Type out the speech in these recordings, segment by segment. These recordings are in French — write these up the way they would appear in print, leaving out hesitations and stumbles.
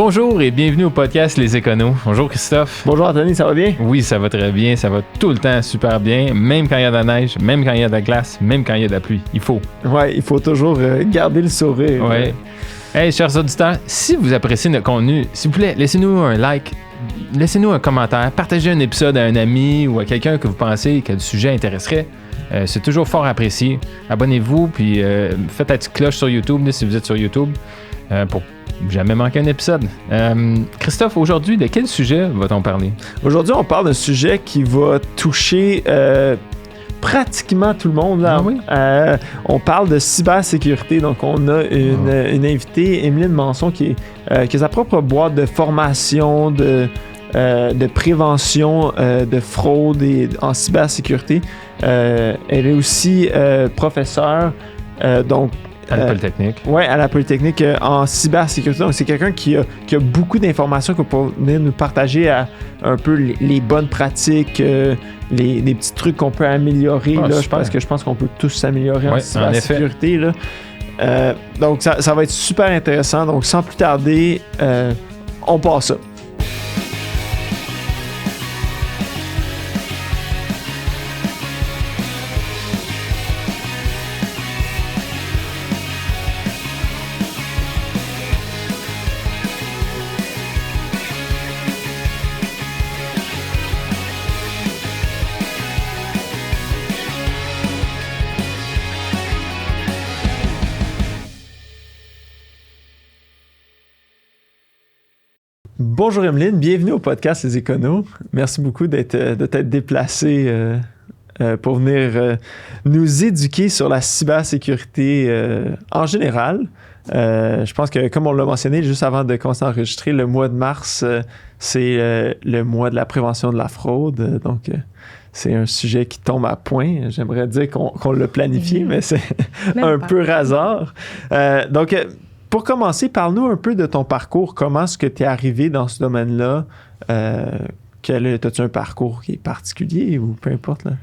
Bonjour et bienvenue au podcast Les Éconos. Bonjour Christophe. Bonjour Anthony, ça va bien? Oui, ça va très bien, ça va tout le temps super bien, même quand il y a de la neige, même quand il y a de la glace, même quand il y a de la pluie. Il faut. Ouais, il faut toujours garder le sourire. Ouais. Hey, chers auditeurs, si vous appréciez notre contenu, s'il vous plaît, laissez-nous un like, laissez-nous un commentaire, partagez un épisode à un ami ou à quelqu'un que vous pensez que le sujet intéresserait. C'est toujours fort apprécié. Abonnez-vous, puis faites la petite cloche sur YouTube, là, si vous êtes sur YouTube, pour jamais manquer un épisode. Christophe, aujourd'hui, de quel sujet va-t-on parler? Aujourd'hui, on parle d'un sujet qui va toucher pratiquement tout le monde. Là. Ah oui? On parle de cybersécurité. Donc, on a une invitée, Emeline Manson, qui a sa propre boîte de formation, de prévention de fraude en cybersécurité. Elle est aussi professeure, donc À la Polytechnique. Oui, à la Polytechnique en cybersécurité. Donc, c'est quelqu'un qui a beaucoup d'informations qu'on peut venir nous partager à un peu les bonnes pratiques, les petits trucs qu'on peut améliorer. Ah, là, je pense qu'on peut tous s'améliorer en cybersécurité. Là. Donc, ça va être super intéressant. Donc, sans plus tarder, on passe ça. Bonjour Emeline, bienvenue au podcast Les Éconos. Merci beaucoup de t'être déplacée pour venir nous éduquer sur la cybersécurité en général. Je pense que, comme on l'a mentionné juste avant de commencer à enregistrer, le mois de mars, c'est le mois de la prévention de la fraude. Donc, c'est un sujet qui tombe à point. J'aimerais dire qu'on l'a planifié, mais c'est un peu hasard. Donc, pour commencer, parle-nous un peu de ton parcours. Comment est-ce que tu es arrivé dans ce domaine-là? As-tu un parcours qui est particulier ou peu importe? Là?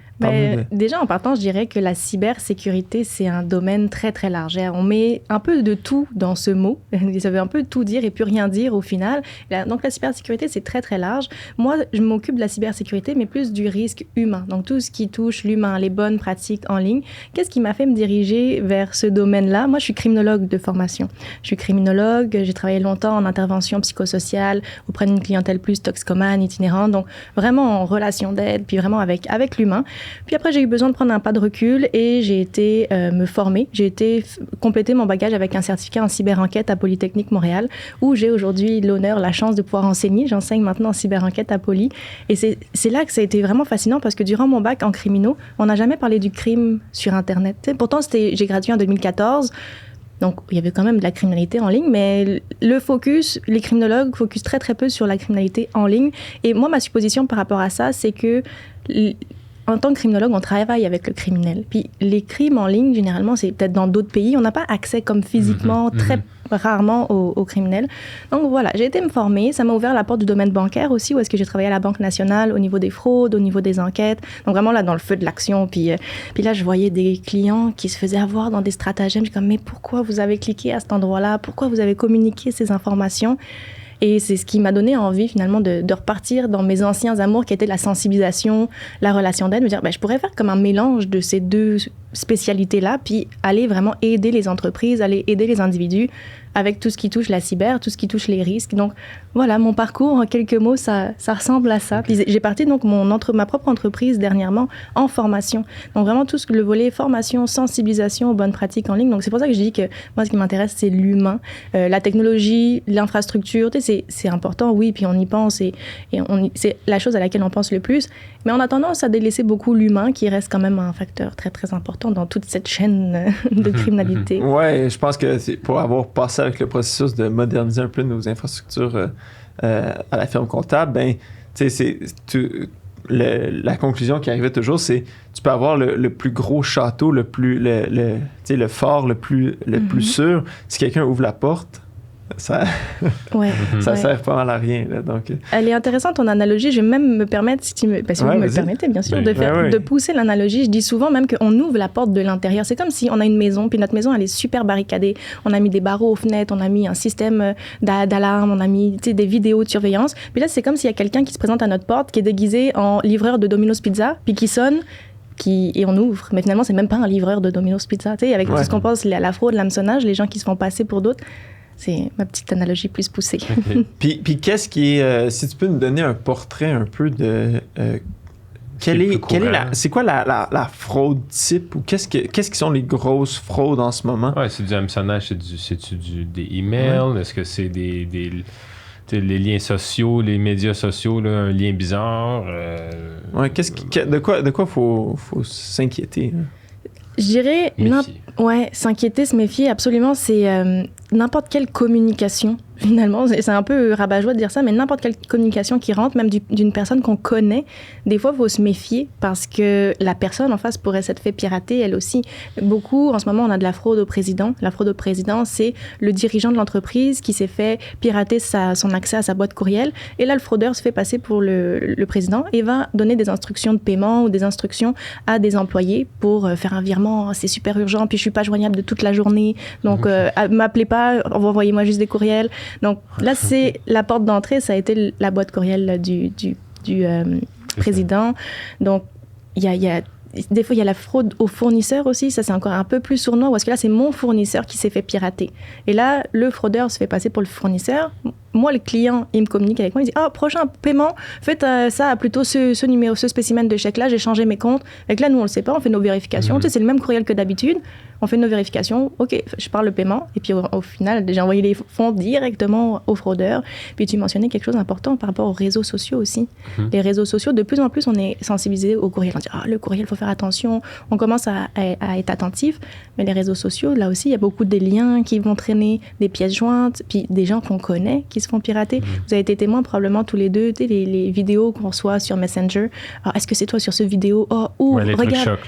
Déjà, en partant, je dirais que la cybersécurité, c'est un domaine très, très large. On met un peu de tout dans ce mot. Ça veut un peu tout dire et plus rien dire au final. Donc, la cybersécurité, c'est très, très large. Moi, je m'occupe de la cybersécurité, mais plus du risque humain. Donc, tout ce qui touche l'humain, les bonnes pratiques en ligne. Qu'est-ce qui m'a fait me diriger vers ce domaine-là? Moi, je suis criminologue de formation. Je suis criminologue. J'ai travaillé longtemps en intervention psychosociale auprès d'une clientèle plus toxicomane, itinérante. Donc, vraiment en relation d'aide, puis vraiment avec l'humain. Puis après, j'ai eu besoin de prendre un pas de recul et j'ai été me former. J'ai été compléter mon bagage avec un certificat en cyberenquête à Polytechnique Montréal, où j'ai aujourd'hui l'honneur, la chance de pouvoir enseigner. J'enseigne maintenant en cyberenquête à Poly. Et c'est là que ça a été vraiment fascinant parce que durant mon bac en criminaux, on n'a jamais parlé du crime sur Internet. T'sais, pourtant, j'ai gradué en 2014. Donc, il y avait quand même de la criminalité en ligne, mais les criminologues focusent très, très peu sur la criminalité en ligne. Et moi, ma supposition par rapport à ça, c'est que en tant que criminologue, on travaille avec le criminel. Puis les crimes en ligne, généralement, c'est peut-être dans d'autres pays. On n'a pas accès comme physiquement, très rarement aux criminels. Donc voilà, j'ai été me former. Ça m'a ouvert la porte du domaine bancaire aussi, où est-ce que j'ai travaillé à la Banque nationale au niveau des fraudes, au niveau des enquêtes. Donc vraiment là, dans le feu de l'action. Puis là, je voyais des clients qui se faisaient avoir dans des stratagèmes. Je suis comme, mais pourquoi vous avez cliqué à cet endroit-là? Pourquoi vous avez communiqué ces informations? Et c'est ce qui m'a donné envie, finalement, de repartir dans mes anciens amours qui étaient la sensibilisation, la relation d'aide, me dire, je pourrais faire comme un mélange de ces deux spécialités-là, puis aller vraiment aider les entreprises, aller aider les individus avec tout ce qui touche la cyber, tout ce qui touche les risques. Donc, voilà, mon parcours, en quelques mots, ça ressemble à ça. Puis j'ai parti donc ma propre entreprise dernièrement en formation. Donc, vraiment, tout le volet formation, sensibilisation aux bonnes pratiques en ligne. Donc, c'est pour ça que je dis que moi, ce qui m'intéresse, c'est l'humain. La technologie, l'infrastructure, c'est important, oui, puis on y pense et c'est la chose à laquelle on pense le plus. Mais on a tendance à délaisser beaucoup l'humain qui reste quand même un facteur très, très important dans toute cette chaîne de criminalité. Oui, je pense que c'est pour avoir passé avec le processus de moderniser un peu nos infrastructures à la firme comptable, la conclusion qui arrivait toujours, c'est tu peux avoir le plus gros château, le fort, le plus sûr. Si quelqu'un ouvre la porte, ça Ouais. ça Ouais. sert pas mal à rien. Là, donc, Elle est intéressante, ton analogie. Je vais même me permettre, si vous me le permettez, bien sûr, de pousser l'analogie. Je dis souvent même qu'on ouvre la porte de l'intérieur. C'est comme si on a une maison, puis notre maison, elle est super barricadée. On a mis des barreaux aux fenêtres, on a mis un système d'alarme, on a mis des vidéos de surveillance. Puis là, c'est comme s'il y a quelqu'un qui se présente à notre porte, qui est déguisé en livreur de Domino's Pizza, puis qui sonne, et on ouvre. Mais finalement, c'est même pas un livreur de Domino's Pizza. Avec tout ce qu'on pense, la fraude, l'hameçonnage, les gens qui se font passer pour d'autres. C'est ma petite analogie plus poussée. Okay. Puis qu'est-ce qui est... si tu peux nous donner un portrait un peu de... c'est quoi la fraude type ou qu'est-ce qui sont les grosses fraudes en ce moment? Ouais, c'est du hameçonnage, c'est-tu des emails? Ouais. Est-ce que c'est les liens sociaux, les médias sociaux, là, un lien bizarre? Ouais, de quoi faut s'inquiéter? Hein? Je dirais... s'inquiéter, se méfier, absolument, c'est n'importe quelle communication, finalement. C'est un peu rabat-joie de dire ça, mais n'importe quelle communication qui rentre, même d'une personne qu'on connaît, des fois, il faut se méfier parce que la personne en face pourrait s'être fait pirater, elle aussi. Beaucoup, en ce moment, on a de la fraude au président. La fraude au président, c'est le dirigeant de l'entreprise qui s'est fait pirater son accès à sa boîte courriel. Et là, le fraudeur se fait passer pour le président et va donner des instructions de paiement ou des instructions à des employés pour faire un virement. C'est super urgent, puis je suis pas joignable de toute la journée. Donc, m'appelez pas, envoyez-moi juste des courriels. Donc là, c'est la porte d'entrée, ça a été la boîte courriel du président. Donc, des fois, il y a la fraude aux fournisseurs aussi. Ça, c'est encore un peu plus sournois. Parce que là, c'est mon fournisseur qui s'est fait pirater. Et là, le fraudeur se fait passer pour le fournisseur. Moi, le client, il me communique avec moi. Il dit, prochain paiement, faites ça à plutôt ce numéro, ce spécimen de chèque-là. J'ai changé mes comptes. Et là, nous, on le sait pas. On fait nos vérifications. Tu sais, c'est le même courriel que d'habitude. On fait nos vérifications. OK, je parle le paiement. Et puis, au final, j'ai envoyé les fonds directement au fraudeur. Puis, tu mentionnais quelque chose d'important par rapport aux réseaux sociaux aussi. Les réseaux sociaux, de plus en plus, on est sensibilisé au courriel. On dit, le courriel, il faut faire attention. On commence à être attentif. Mais les réseaux sociaux, là aussi, il y a beaucoup de liens qui vont traîner, des pièces jointes, puis des gens qu'on connaît qui se font pirater. Vous avez été témoins probablement tous les deux, les vidéos qu'on reçoit sur Messenger. Est-ce que c'est toi sur ce vidéo? Regarde,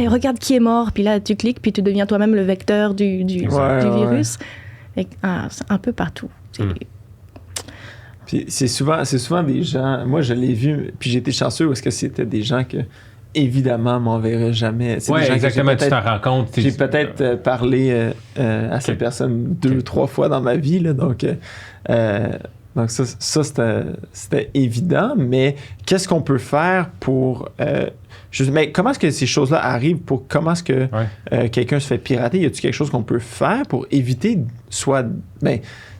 regarde qui est mort. Puis là, tu cliques, puis tu deviens toi-même le vecteur du virus. C'est un peu partout. Puis c'est souvent des gens... Moi, je l'ai vu, puis j'ai été chanceux parce que c'était des gens que évidemment m'enverraient jamais. Oui, exactement, tu t'en rends compte. J'ai peut-être parlé à cette personne 2-3 fois dans ma vie, là, donc ça c'était évident, mais qu'est-ce qu'on peut faire pour... mais comment est-ce que ces choses-là arrivent? Comment est-ce que quelqu'un se fait pirater? Y a-t-il quelque chose qu'on peut faire pour éviter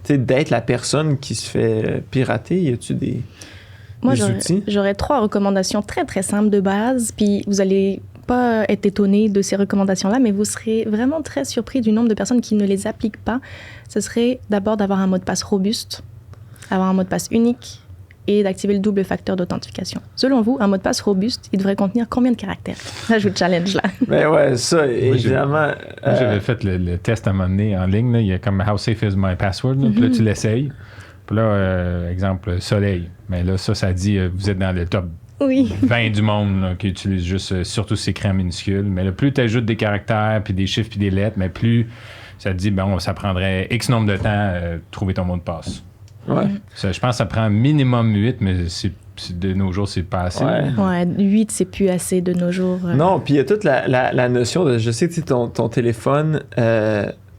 d'être la personne qui se fait pirater? Y a-t-il des... Moi, j'aurais 3 recommandations très, très simples de base, puis vous allez pas être étonné de ces recommandations-là, mais vous serez vraiment très surpris du nombre de personnes qui ne les appliquent pas. Ce serait d'abord d'avoir un mot de passe robuste, avoir un mot de passe unique et d'activer le double facteur d'authentification. Selon vous, un mot de passe robuste, il devrait contenir combien de caractères? Là, je vous challenge, là. Mais ouais, ça, évidemment... Moi, j'avais fait le test à un moment donné en ligne. Là. Il y a comme « How safe is my password » Puis là, tu l'essayes. Puis là, exemple, soleil. Mais là, ça dit, vous êtes dans le top 20 du monde là, qui utilise juste, surtout ces crans minuscules. Mais là, plus tu ajoutes des caractères, puis des chiffres, puis des lettres, mais plus ça te dit, ça prendrait X nombre de temps de trouver ton mot de passe. Ouais. Je pense que ça prend minimum 8, mais de nos jours, c'est pas assez. Ouais, 8, c'est plus assez de nos jours. Non, puis il y a toute la notion de, je sais que ton téléphone...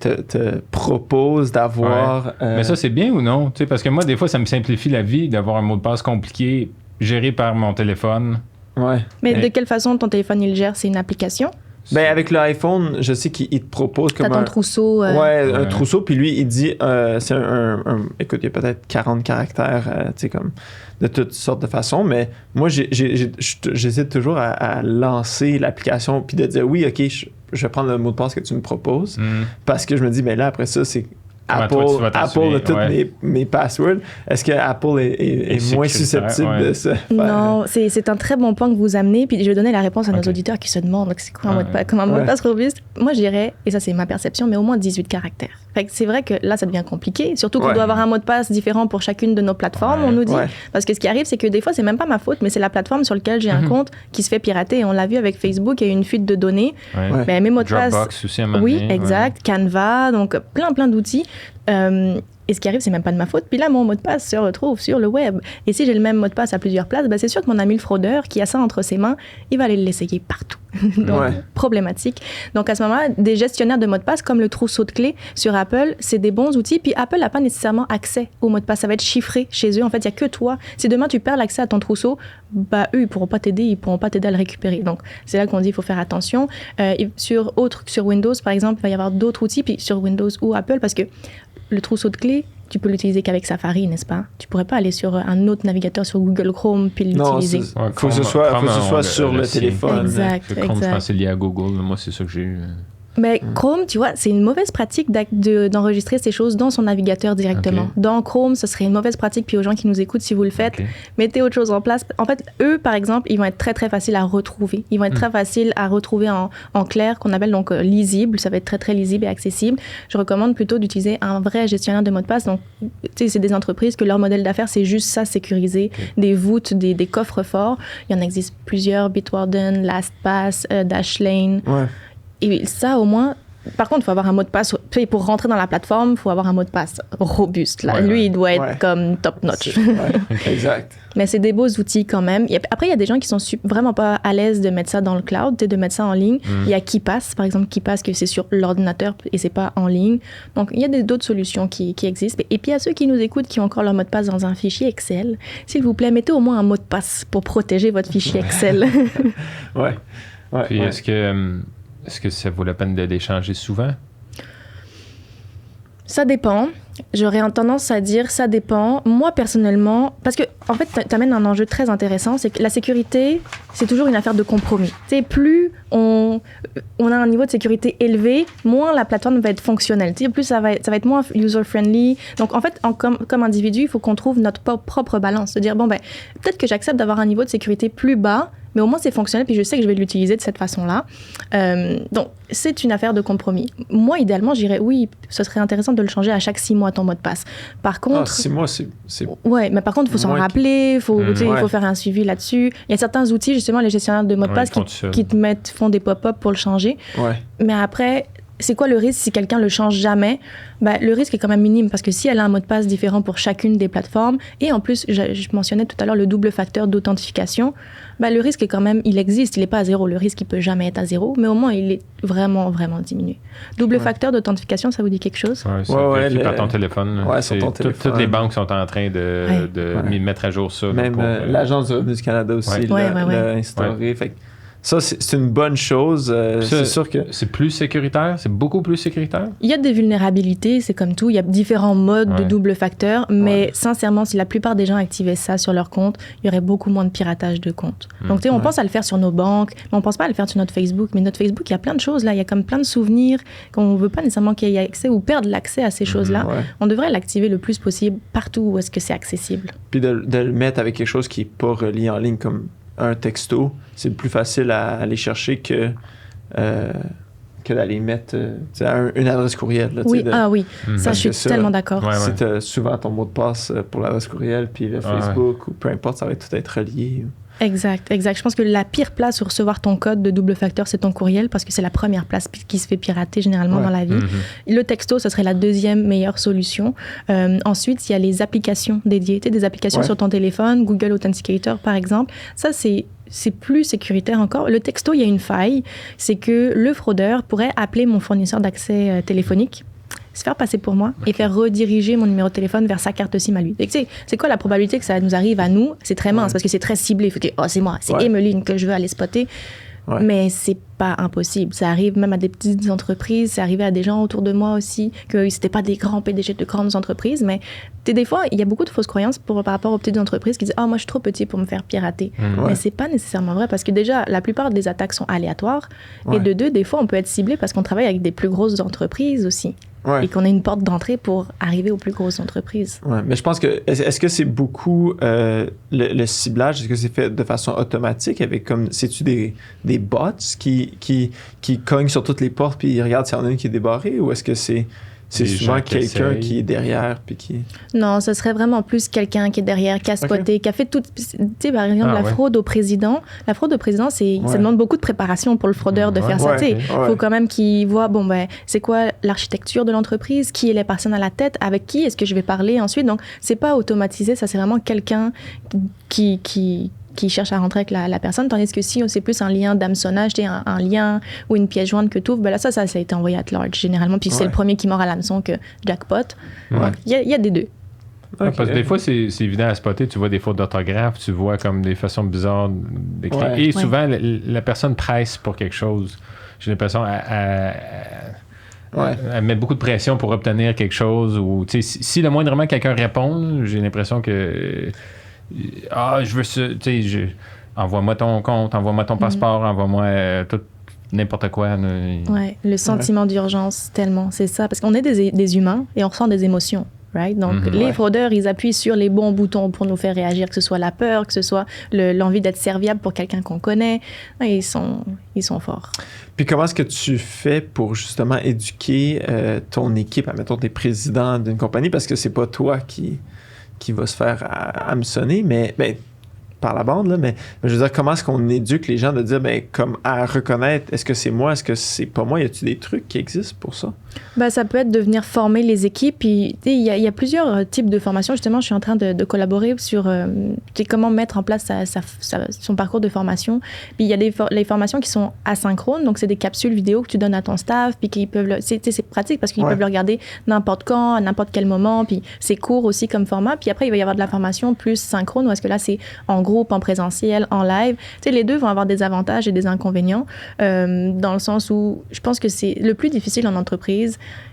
Te propose d'avoir... Mais ça, c'est bien ou non? T'sais, parce que moi, des fois, ça me simplifie la vie d'avoir un mot de passe compliqué géré par mon téléphone. Ouais. Mais de quelle façon ton téléphone, il le gère? C'est une application? Ben, avec l'iPhone, je sais qu'il te propose comme un trousseau. Un trousseau, puis lui, il dit, c'est écoute, il y a peut-être 40 caractères, tu sais, comme de toutes sortes de façons, mais moi, j'hésite toujours à lancer l'application, puis de dire, oui, OK, je vais prendre le mot de passe que tu me proposes, parce que je me dis, mais là, après ça, c'est Apple a toutes mes passwords. Est-ce que Apple est moins susceptible de ça? Non, c'est un très bon point que vous amenez. Puis je vais donner la réponse à nos auditeurs qui se demandent c'est quoi un mot de passe robuste. Moi, je dirais, et ça c'est ma perception, mais au moins 18 caractères. Fait que c'est vrai que là, ça devient compliqué. Surtout qu'on doit avoir un mot de passe différent pour chacune de nos plateformes, on nous dit. Parce que ce qui arrive, c'est que des fois, c'est même pas ma faute, mais c'est la plateforme sur laquelle j'ai un compte qui se fait pirater. Et on l'a vu avec Facebook, il y a eu une fuite de données. Mais mes mots de passe... Dropbox aussi à un moment donné. Oui, exact. Canva, donc plein d'outils. Et ce qui arrive, c'est même pas de ma faute. Puis là, mon mot de passe se retrouve sur le web. Et si j'ai le même mot de passe à plusieurs places, ben c'est sûr que mon ami le fraudeur qui a ça entre ses mains, il va aller l'essayer partout. Donc, problématique. Donc, à ce moment-là, des gestionnaires de mots de passe comme le trousseau de clés sur Apple, c'est des bons outils. Puis Apple n'a pas nécessairement accès au mot de passe. Ça va être chiffré chez eux. En fait, il n'y a que toi. Si demain, tu perds l'accès à ton trousseau, bah, eux, ils ne pourront pas t'aider. Ils ne pourront pas t'aider à le récupérer. Donc, c'est là qu'on dit qu'il faut faire attention. Sur Windows, par exemple, il va y avoir d'autres outils, puis sur Windows ou Apple, parce que le trousseau de clés, tu peux l'utiliser qu'avec Safari, n'est-ce pas? Tu pourrais pas aller sur un autre navigateur sur Google Chrome puis l'utiliser. Non, il faut que ce soit sur le téléphone. Exact. Chrome, je pense, c'est lié à Google. Moi, c'est ça que j'ai eu. Mais Chrome, tu vois, c'est une mauvaise pratique d'enregistrer ces choses dans son navigateur directement. Okay. Dans Chrome, ce serait une mauvaise pratique. Puis aux gens qui nous écoutent, si vous le faites, mettez autre chose en place. En fait, eux, par exemple, ils vont être très, très faciles à retrouver. Ils vont être très faciles à retrouver en clair, qu'on appelle donc lisible. Ça va être très, très lisible et accessible. Je recommande plutôt d'utiliser un vrai gestionnaire de mots de passe. Donc, tu sais, c'est des entreprises que leur modèle d'affaires, c'est juste ça, sécuriser des voûtes, des coffres forts. Il y en existe plusieurs, Bitwarden, LastPass, Dashlane. Ouais. Et ça, au moins, par contre, il faut avoir un mot de passe. Pour rentrer dans la plateforme, il faut avoir un mot de passe robuste. Là. Lui, il doit être comme top notch. Exact. Mais c'est des beaux outils quand même. Après, il y a des gens qui sont vraiment pas à l'aise de mettre ça dans le cloud, de mettre ça en ligne. Il y a KeePass, par exemple, KeePass, que c'est sur l'ordinateur et c'est pas en ligne. Donc, il y a d'autres solutions qui existent. Et puis, il y a ceux qui nous écoutent qui ont encore leur mot de passe dans un fichier Excel. S'il vous plaît, mettez au moins un mot de passe pour protéger votre fichier Excel. Puis, est-ce que ça vaut la peine de l'échanger souvent? Ça dépend. J'aurais tendance à dire ça dépend. Moi, personnellement, parce que, en fait, tu amènes un enjeu très intéressant, c'est que la sécurité, c'est toujours une affaire de compromis. Tu sais, plus on a un niveau de sécurité élevé, moins la plateforme va être fonctionnelle. Tu sais, plus ça va être moins user-friendly. Donc, en fait, comme individu, il faut qu'on trouve notre propre balance. De dire, bon, ben, peut-être que j'accepte d'avoir un niveau de sécurité plus bas, mais au moins c'est fonctionnel, puis je sais que je vais l'utiliser de cette façon-là. Donc, c'est une affaire de compromis. Moi, idéalement, j'irais, oui, ce serait intéressant de le changer à chaque 6 mois, ton mot de passe. Par contre... 6 mois, c'est... Ouais, mais par contre, il faut s'en rappeler, il faut faire un suivi là-dessus. Il y a certains outils, justement, les gestionnaires de mots de passe qui font des pop-up pour le changer. Ouais. Mais après... C'est quoi le risque si quelqu'un le change jamais? Ben, le risque est quand même minime parce que si elle a un mot de passe différent pour chacune des plateformes, et en plus, je mentionnais tout à l'heure le double facteur d'authentification, ben, le risque est quand même, il existe, il n'est pas à zéro. Le risque, il peut jamais être à zéro, mais au moins, il est vraiment, vraiment diminué. Double facteur d'authentification, ça vous dit quelque chose? Oui, par ton téléphone. Sur ton téléphone. Toutes les banques sont en train de mettre à jour ça. Même l'Agence du revenu du Canada aussi l'a instauré. Fait que ça, c'est une bonne chose. C'est sûr que... C'est plus sécuritaire? C'est beaucoup plus sécuritaire? Il y a des vulnérabilités, c'est comme tout. Il y a différents modes de double facteur, mais sincèrement, si la plupart des gens activaient ça sur leur compte, il y aurait beaucoup moins de piratage de compte. Donc, tu sais, on pense à le faire sur nos banques, mais on pense pas à le faire sur notre Facebook. Mais notre Facebook, il y a plein de choses là. Il y a comme plein de souvenirs qu'on veut pas nécessairement qu'il y ait accès ou perdre l'accès à ces choses-là. On devrait l'activer le plus possible partout où est-ce que c'est accessible. Puis de le mettre avec quelque chose qui n'est pas relié en ligne comme un texto, c'est plus facile à aller chercher que d'aller mettre une adresse courriel. Là, oui, ça, je suis tellement d'accord. Si tu as souvent ton mot de passe pour l'adresse courriel, puis le Facebook ou peu importe, ça va tout être relié. Exact. Je pense que la pire place où recevoir ton code de double facteur, c'est ton courriel, parce que c'est la première place qui se fait pirater généralement dans la vie. Le texto, ce serait la deuxième meilleure solution. Ensuite, il y a les applications dédiées. Tu sais, des applications sur ton téléphone, Google Authenticator par exemple. Ça, c'est plus sécuritaire encore. Le texto, il y a une faille. C'est que le fraudeur pourrait appeler mon fournisseur d'accès téléphonique, se faire passer pour moi et faire rediriger mon numéro de téléphone vers sa carte SIM à lui. C'est quoi la probabilité que ça nous arrive à nous? C'est très mince parce que c'est très ciblé. Il faut dire, c'est moi, c'est Emeline que je veux aller spotter. Mais c'est pas impossible. Ça arrive même à des petites entreprises, c'est arrivé à des gens autour de moi aussi, que c'était pas des grands PDG de grandes entreprises, mais des fois, il y a beaucoup de fausses croyances par rapport aux petites entreprises qui disent « Ah, moi, je suis trop petit pour me faire pirater. Mais c'est pas nécessairement vrai, parce que déjà, la plupart des attaques sont aléatoires, et de deux, des fois, on peut être ciblé parce qu'on travaille avec des plus grosses entreprises aussi. Et qu'on a une porte d'entrée pour arriver aux plus grosses entreprises. Mais je pense que... Est-ce que c'est beaucoup le ciblage? Est-ce que c'est fait de façon automatique avec comme... C'est-tu des bots qui cognent sur toutes les portes puis ils regardent s'il y en a une qui est débarrée? Ou est-ce que c'est c'est des souvent gens qui quelqu'un essayent. qui est derrière puis qui... Non, ce serait vraiment plus quelqu'un qui est derrière, qui a spoté, qui a fait tout. Tu sais, par exemple, Ah, ouais. fraude au président. La fraude au président, ça demande beaucoup de préparation pour le fraudeur de Ouais. faire ça. Ouais, Tu sais, ouais. faut quand même qu'il voit, bon, ben, c'est quoi l'architecture de l'entreprise, qui est les personnes à la tête, avec qui est-ce que je vais parler ensuite. Donc, c'est pas automatisé, ça, c'est vraiment quelqu'un qui cherche à rentrer avec la personne, tandis que si c'est plus un lien d'hameçonnage, un lien ou une pièce jointe que tu ouvres, ben là, ça a été envoyé at large, généralement, puis c'est le premier qui mord à l'hameçon que jackpot. Ouais. Donc, il y a des deux. Ouais, Ok. parce que des fois, c'est évident à spotter. Tu vois des fautes d'orthographe, tu vois comme des façons bizarres d'écrire. Ouais. Et souvent, la personne presse pour quelque chose. J'ai l'impression elle met beaucoup de pression pour obtenir quelque chose. Ou, si le moindrement quelqu'un répond, j'ai l'impression que je veux ça. Envoie-moi ton compte, envoie-moi ton passeport, envoie-moi tout n'importe quoi. Ouais, le sentiment d'urgence, tellement, c'est ça. Parce qu'on est des humains et on ressent des émotions. Right? Donc, les fraudeurs, ils appuient sur les bons boutons pour nous faire réagir, que ce soit la peur, que ce soit l'envie d'être serviable pour quelqu'un qu'on connaît. Et ils sont forts. Puis comment est-ce que tu fais pour justement éduquer ton équipe, admettons, t'es président d'une compagnie, parce que c'est pas toi qui va se faire hameçonner, mais par la bande, là, mais je veux dire, comment est-ce qu'on éduque les gens de dire, comme à reconnaître, est-ce que c'est moi, est-ce que c'est pas moi, y a-t-il des trucs qui existent pour ça? Ça peut être de venir former les équipes. Puis, il y a plusieurs types de formations. Justement, je suis en train de collaborer sur comment mettre en place son parcours de formation. Puis, il y a les formations qui sont asynchrones. Donc, c'est des capsules vidéo que tu donnes à ton staff. Puis, qu'ils peuvent c'est pratique parce qu'ils peuvent le regarder n'importe quand, à n'importe quel moment. Puis, c'est court aussi comme format. Puis, après, il va y avoir de la formation plus synchrone. Où est-ce que là, c'est en groupe, en présentiel, en live. Les deux vont avoir des avantages et des inconvénients. Dans le sens où je pense que c'est le plus difficile en entreprise,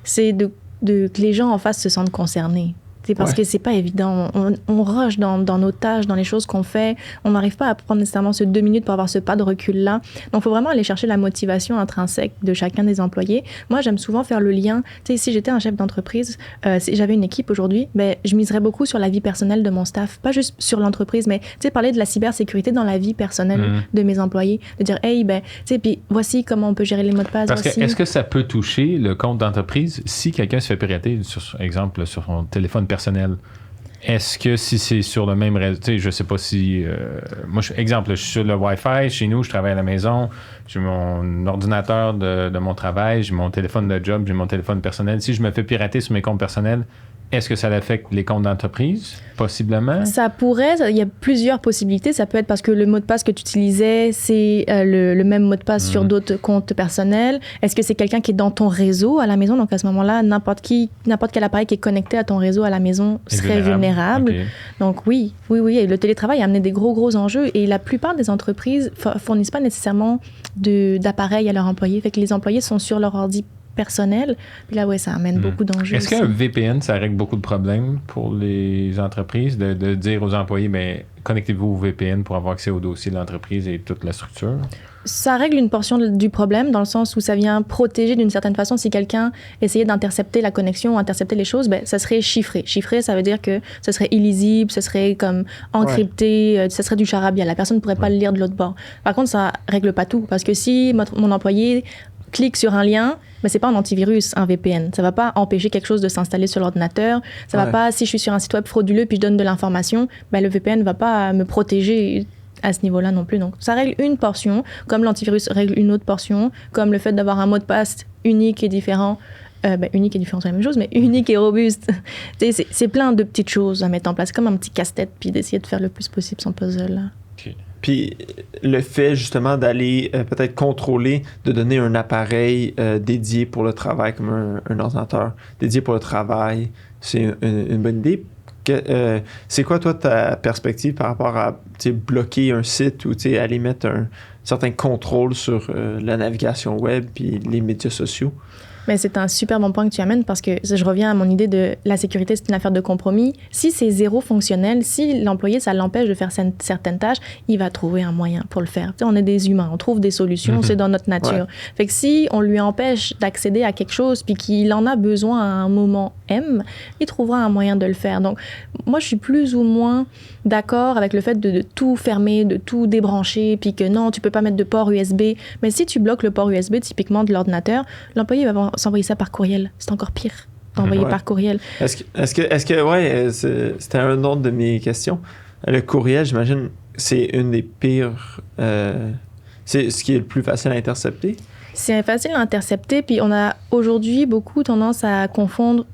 c'est que les gens en face se sentent concernés. Parce que c'est pas évident. On rush dans nos tâches, dans les choses qu'on fait. On n'arrive pas à prendre nécessairement ce 2 minutes pour avoir ce pas de recul-là. Donc, il faut vraiment aller chercher la motivation intrinsèque de chacun des employés. Moi, j'aime souvent faire le lien. Si j'étais un chef d'entreprise, si j'avais une équipe aujourd'hui, je miserais beaucoup sur la vie personnelle de mon staff. Pas juste sur l'entreprise, mais parler de la cybersécurité dans la vie personnelle de mes employés. De dire, hey, puis voici comment on peut gérer les mots de passe. Parce que est-ce que ça peut toucher le compte d'entreprise si quelqu'un se fait pirater, exemple, sur son téléphone personnel? Est-ce que si c'est sur le même réseau, je sais pas si... moi, exemple, je suis sur le Wi-Fi, chez nous, je travaille à la maison, j'ai mon ordinateur de mon travail, j'ai mon téléphone de job, j'ai mon téléphone personnel. Si je me fais pirater sur mes comptes personnels, est-ce que ça affecte les comptes d'entreprise? Possiblement? Ça pourrait. Il y a plusieurs possibilités. Ça peut être parce que le mot de passe que tu utilisais, c'est le même mot de passe sur d'autres comptes personnels. Est-ce que c'est quelqu'un qui est dans ton réseau à la maison? Donc, à ce moment-là, n'importe quel appareil qui est connecté à ton réseau à la maison serait vulnérable. Okay. Donc, oui. Et le télétravail a amené des gros enjeux. Et la plupart des entreprises fournissent pas nécessairement d'appareils à leurs employés. Fait que les employés sont sur leur ordi personnel. Puis là, ça amène beaucoup d'enjeux. Est-ce qu'un VPN, ça règle beaucoup de problèmes pour les entreprises de dire aux employés, connectez-vous au VPN pour avoir accès aux dossiers de l'entreprise et toute la structure? Ça règle une portion du problème dans le sens où ça vient protéger d'une certaine façon. Si quelqu'un essayait d'intercepter la connexion ou intercepter les choses, ça serait chiffré. Chiffré, ça veut dire que ce serait illisible, ce serait comme encrypté, ce serait du charabia. La personne ne pourrait pas le lire de l'autre bord. Par contre, ça règle pas tout parce que si mon employé clique sur un lien, c'est pas un antivirus, un VPN. Ça va pas empêcher quelque chose de s'installer sur l'ordinateur. Ça va pas, si je suis sur un site web frauduleux puis je donne de l'information, le VPN va pas me protéger à ce niveau-là non plus. Donc, ça règle une portion, comme l'antivirus règle une autre portion, comme le fait d'avoir un mot de passe unique et différent. Unique et différent, c'est la même chose, mais unique et robuste. C'est plein de petites choses à mettre en place, comme un petit casse-tête, puis d'essayer de faire le plus possible son puzzle. Okay. Puis le fait justement d'aller peut-être contrôler, de donner un appareil dédié pour le travail, comme un ordinateur dédié pour le travail, c'est une bonne idée. C'est quoi, toi, ta perspective par rapport à bloquer un site ou aller mettre un certain contrôle sur la navigation web puis les médias sociaux? Mais c'est un super bon point que tu amènes parce que je reviens à mon idée de la sécurité, c'est une affaire de compromis. Si c'est zéro fonctionnel, si l'employé, ça l'empêche de faire certaines tâches, il va trouver un moyen pour le faire. On est des humains, on trouve des solutions, c'est dans notre nature. Fait que si on lui empêche d'accéder à quelque chose puis qu'il en a besoin à un moment M, il trouvera un moyen de le faire. Donc, moi, je suis plus ou moins d'accord avec le fait de tout fermer, de tout débrancher, puis que non, tu peux pas mettre de port USB. Mais si tu bloques le port USB, typiquement de l'ordinateur, l'employé va s'envoyer ça par courriel. C'est encore pire. t'envoyer par courriel. Est-ce que ouais, c'était un autre de mes questions. Le courriel, j'imagine, c'est une des pires... c'est ce qui est le plus facile à intercepter? C'est facile à intercepter, puis on a aujourd'hui beaucoup tendance à confondre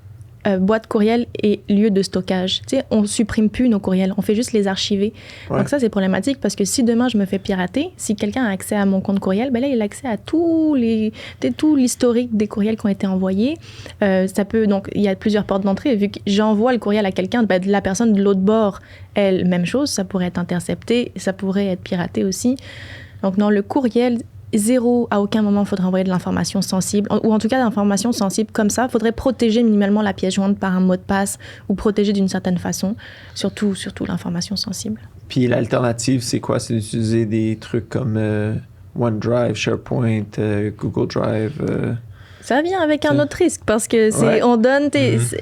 boîte courriel et lieu de stockage. Tu sais, on supprime plus nos courriels, on fait juste les archiver. Ouais. Donc ça, c'est problématique parce que si demain je me fais pirater, si quelqu'un a accès à mon compte courriel, ben là, il a accès à tout l'historique des courriels qui ont été envoyés. Ça peut, donc, il y a plusieurs portes d'entrée. Vu que j'envoie le courriel à quelqu'un, ben, la personne de l'autre bord, elle, même chose, ça pourrait être intercepté, ça pourrait être piraté aussi. Donc non, le courriel... Zéro, à aucun moment, il faudrait envoyer de l'information sensible, ou en tout cas d'informations sensibles comme ça. Il faudrait protéger minimalement la pièce jointe par un mot de passe ou protéger d'une certaine façon, surtout l'information sensible. Puis l'alternative, c'est quoi? C'est d'utiliser des trucs comme OneDrive, SharePoint, Google Drive... Ça vient avec un autre risque parce que on donne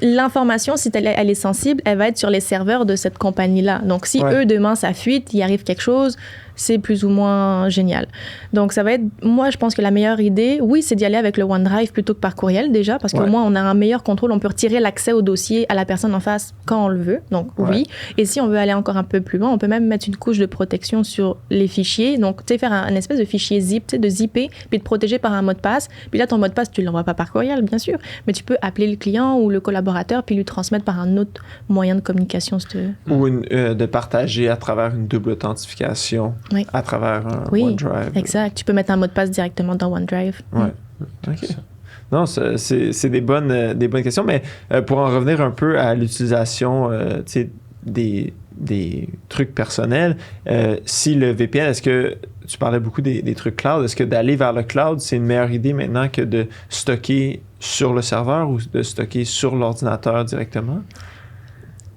l'information, si elle est sensible, elle va être sur les serveurs de cette compagnie-là. Donc, si eux, demain, ça fuite, il arrive quelque chose, c'est plus ou moins génial. Donc, ça va être... Moi, je pense que la meilleure idée, oui, c'est d'y aller avec le OneDrive plutôt que par courriel, déjà, parce qu'au moins, on a un meilleur contrôle. On peut retirer l'accès au dossier à la personne en face quand on le veut. Donc, oui. Et si on veut aller encore un peu plus loin, on peut même mettre une couche de protection sur les fichiers. Donc, tu sais, faire un espèce de fichier zip, tu sais, de zipper, puis de protéger par un mot de passe. Puis là, ton mot de passe, tu l'envoies pas par courriel, bien sûr, mais tu peux appeler le client ou le collaborateur, puis lui transmettre par un autre moyen de communication. Ou de partager à travers une double authentification. Oui. À travers un OneDrive. Exact. Tu peux mettre un mot de passe directement dans OneDrive. Oui. OK. Non, c'est des bonnes questions, mais pour en revenir un peu à l'utilisation des trucs personnels, si le VPN, est-ce que tu parlais beaucoup des trucs cloud, est-ce que d'aller vers le cloud, c'est une meilleure idée maintenant que de stocker sur le serveur ou de stocker sur l'ordinateur directement?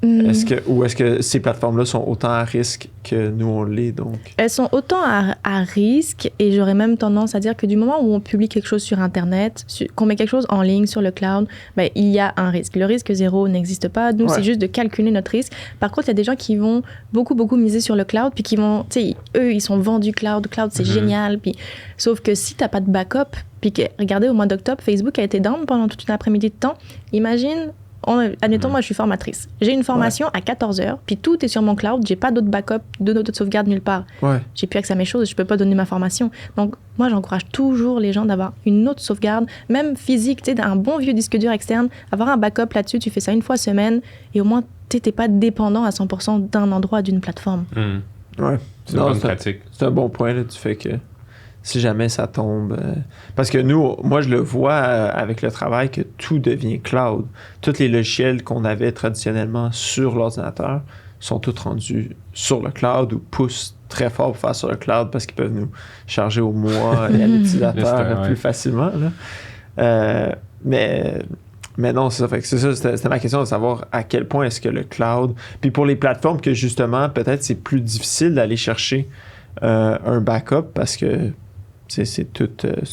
Est-ce que ces plateformes-là sont autant à risque que nous, on l'est, donc? Elles sont autant à risque, et j'aurais même tendance à dire que du moment où on publie quelque chose sur Internet, qu'on met quelque chose en ligne sur le cloud, ben, il y a un risque. Le risque zéro n'existe pas. Nous, c'est juste de calculer notre risque. Par contre, il y a des gens qui vont beaucoup miser sur le cloud, puis qui vont, tu sais, eux, ils sont vendus cloud, c'est génial. Puis, sauf que si tu n'as pas de backup, puis que, regardez, au mois d'octobre, Facebook a été down pendant toute une après-midi de temps. Imagine... Admettons, moi, je suis formatrice. J'ai une formation à 14h, puis tout est sur mon cloud. J'ai pas d'autres backup, d'autres sauvegarde nulle part. J'ai plus accès à mes choses, je peux pas donner ma formation. Donc, moi, j'encourage toujours les gens d'avoir une autre sauvegarde, même physique, tu sais, un bon vieux disque dur externe, avoir un backup là-dessus. Tu fais ça une fois semaine, et au moins, t'es pas dépendant à 100% d'un endroit, d'une plateforme. Ouais. C'est une bonne pratique. C'est un bon point, là, du fait que si jamais ça tombe... Parce que nous, moi, je le vois avec le travail que tout devient cloud. Tous les logiciels qu'on avait traditionnellement sur l'ordinateur sont tous rendus sur le cloud ou poussent très fort pour faire sur le cloud parce qu'ils peuvent nous charger au mois et à l'utilisateur plus facilement. Là. Mais non, c'est ça. Fait que c'est ça, c'était ma question de savoir à quel point est-ce que le cloud... Puis pour les plateformes que justement, peut-être c'est plus difficile d'aller chercher un backup parce que c'est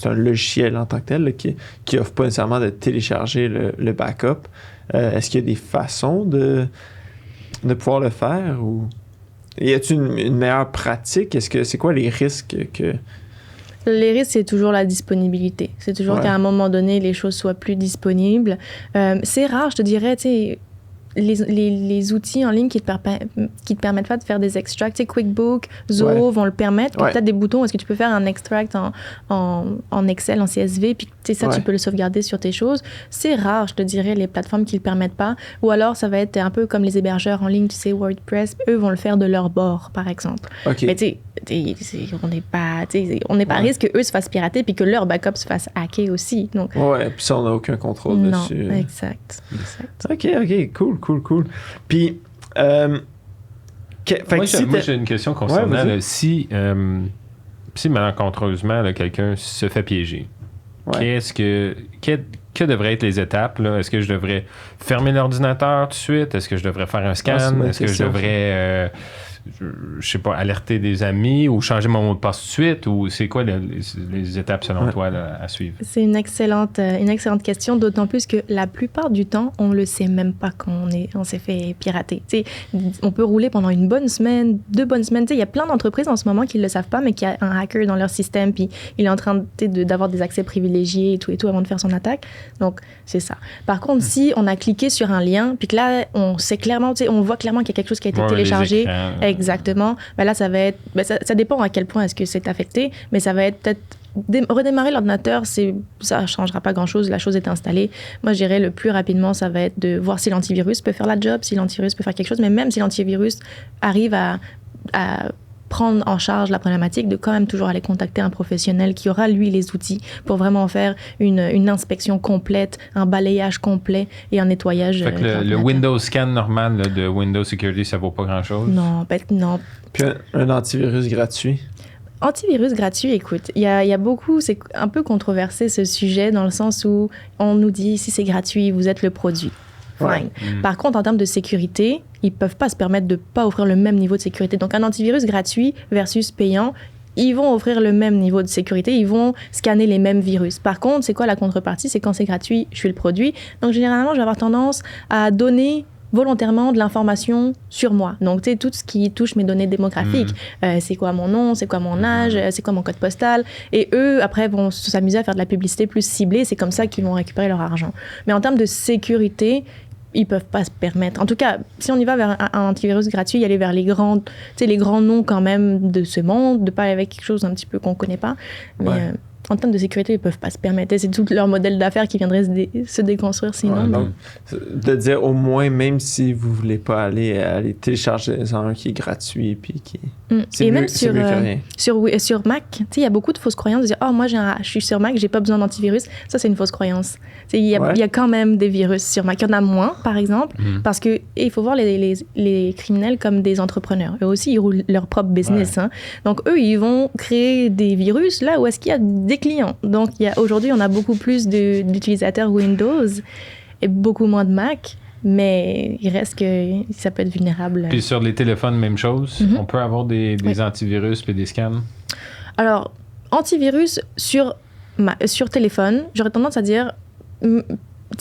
un logiciel en tant que tel là, qui offre pas nécessairement de télécharger le backup. Est-ce qu'il y a des façons de pouvoir le faire ou y a-t-il une meilleure pratique? C'est quoi les risques que... Les risques, c'est toujours la disponibilité. C'est toujours qu'à un moment donné, les choses soient plus disponibles. C'est rare, je te dirais, tu sais, les outils en ligne qui te permettent pas de faire des extracts. Tu sais, QuickBooks, Zoho vont le permettre. Puis peut-être des boutons où est-ce que tu peux faire un extract en Excel, en CSV, puis tu sais, ça, tu peux le sauvegarder sur tes choses. C'est rare, je te dirais, les plateformes qui le permettent pas. Ou alors, ça va être un peu comme les hébergeurs en ligne, tu sais, WordPress. Eux vont le faire de leur bord, par exemple. Mais tu sais, on n'est pas à risque qu'eux se fassent pirater puis que leur backup se fasse hacker aussi. Donc, puis ça, on n'a aucun contrôle dessus. Non, exact. OK, cool. Puis, moi, j'ai une question concernant si malencontreusement quelqu'un se fait piéger. Que devraient être les étapes? Là? Est-ce que je devrais fermer l'ordinateur tout de suite? Est-ce que je devrais faire un scan? Est-ce que je devrais je sais pas, alerter des amis ou changer mon mot de passe tout de suite? Ou c'est quoi les étapes, selon toi, là, à suivre? C'est une excellente question, d'autant plus que la plupart du temps, on ne le sait même pas quand on s'est fait pirater. T'sais, on peut rouler pendant une bonne semaine, 2 bonnes semaines. Il y a plein d'entreprises en ce moment qui ne le savent pas, mais qui a un hacker dans leur système, puis il est en train d'avoir des accès privilégiés et tout avant de faire son attaque. Donc, c'est ça. Par contre, si on a cliqué sur un lien, puis que là, on sait clairement, on voit clairement qu'il y a quelque chose qui a été téléchargé. Exactement. Ben là, ça va être... Ben ça dépend à quel point est-ce que c'est affecté, mais ça va être peut-être... redémarrer l'ordinateur, ça ne changera pas grand-chose. La chose est installée. Moi, je dirais le plus rapidement, ça va être de voir si l'antivirus peut faire la job, si l'antivirus peut faire quelque chose, mais même si l'antivirus arrive à prendre en charge la problématique, de quand même toujours aller contacter un professionnel qui aura, lui, les outils pour vraiment faire une inspection complète, un balayage complet et un nettoyage. Fait que le Windows Scan normal là, de Windows Security, ça vaut pas grand-chose? Non, non. Puis un antivirus gratuit? Antivirus gratuit, écoute, il y a beaucoup, c'est un peu controversé ce sujet dans le sens où on nous dit si c'est gratuit, vous êtes le produit. Fine. Ouais. Par contre, en termes de sécurité, ils ne peuvent pas se permettre de ne pas offrir le même niveau de sécurité. Donc, un antivirus gratuit versus payant, ils vont offrir le même niveau de sécurité, ils vont scanner les mêmes virus. Par contre, c'est quoi la contrepartie? C'est quand c'est gratuit, je suis le produit. Donc, généralement, je vais avoir tendance à donner volontairement de l'information sur moi. Donc, tu sais, tout ce qui touche mes données démographiques. C'est quoi mon nom, c'est quoi mon âge, c'est quoi mon code postal. Et eux, après, vont s'amuser à faire de la publicité plus ciblée. C'est comme ça qu'ils vont récupérer leur argent. Mais en termes de sécurité, ils peuvent pas se permettre. En tout cas, si on y va vers un antivirus gratuit, y aller vers les grands noms quand même de ce monde, de pas aller avec quelque chose un petit peu qu'on connaît pas. Mais en termes de sécurité, ils peuvent pas se permettre. C'est tout leur modèle d'affaires qui viendrait se déconstruire sinon. Donc, de dire au moins, même si vous voulez pas aller télécharger un qui est gratuit puis qui... Et même sur Mac, il y a beaucoup de fausses croyances de dire « Oh, moi, je suis sur Mac, j'ai pas besoin d'antivirus. » Ça, c'est une fausse croyance. Il y a quand même des virus sur Mac. Il y en a moins, par exemple, parce que il faut voir les criminels comme des entrepreneurs. Eux aussi, ils roulent leur propre business. Hein. Donc, eux, ils vont créer des virus là où est-ce qu'il y a des clients. Donc, aujourd'hui, on a beaucoup plus d'utilisateurs Windows et beaucoup moins de Mac. Mais il reste que ça peut être vulnérable. Puis sur les téléphones, même chose. On peut avoir des antivirus et des scans? Alors, antivirus sur téléphone, j'aurais tendance à dire... de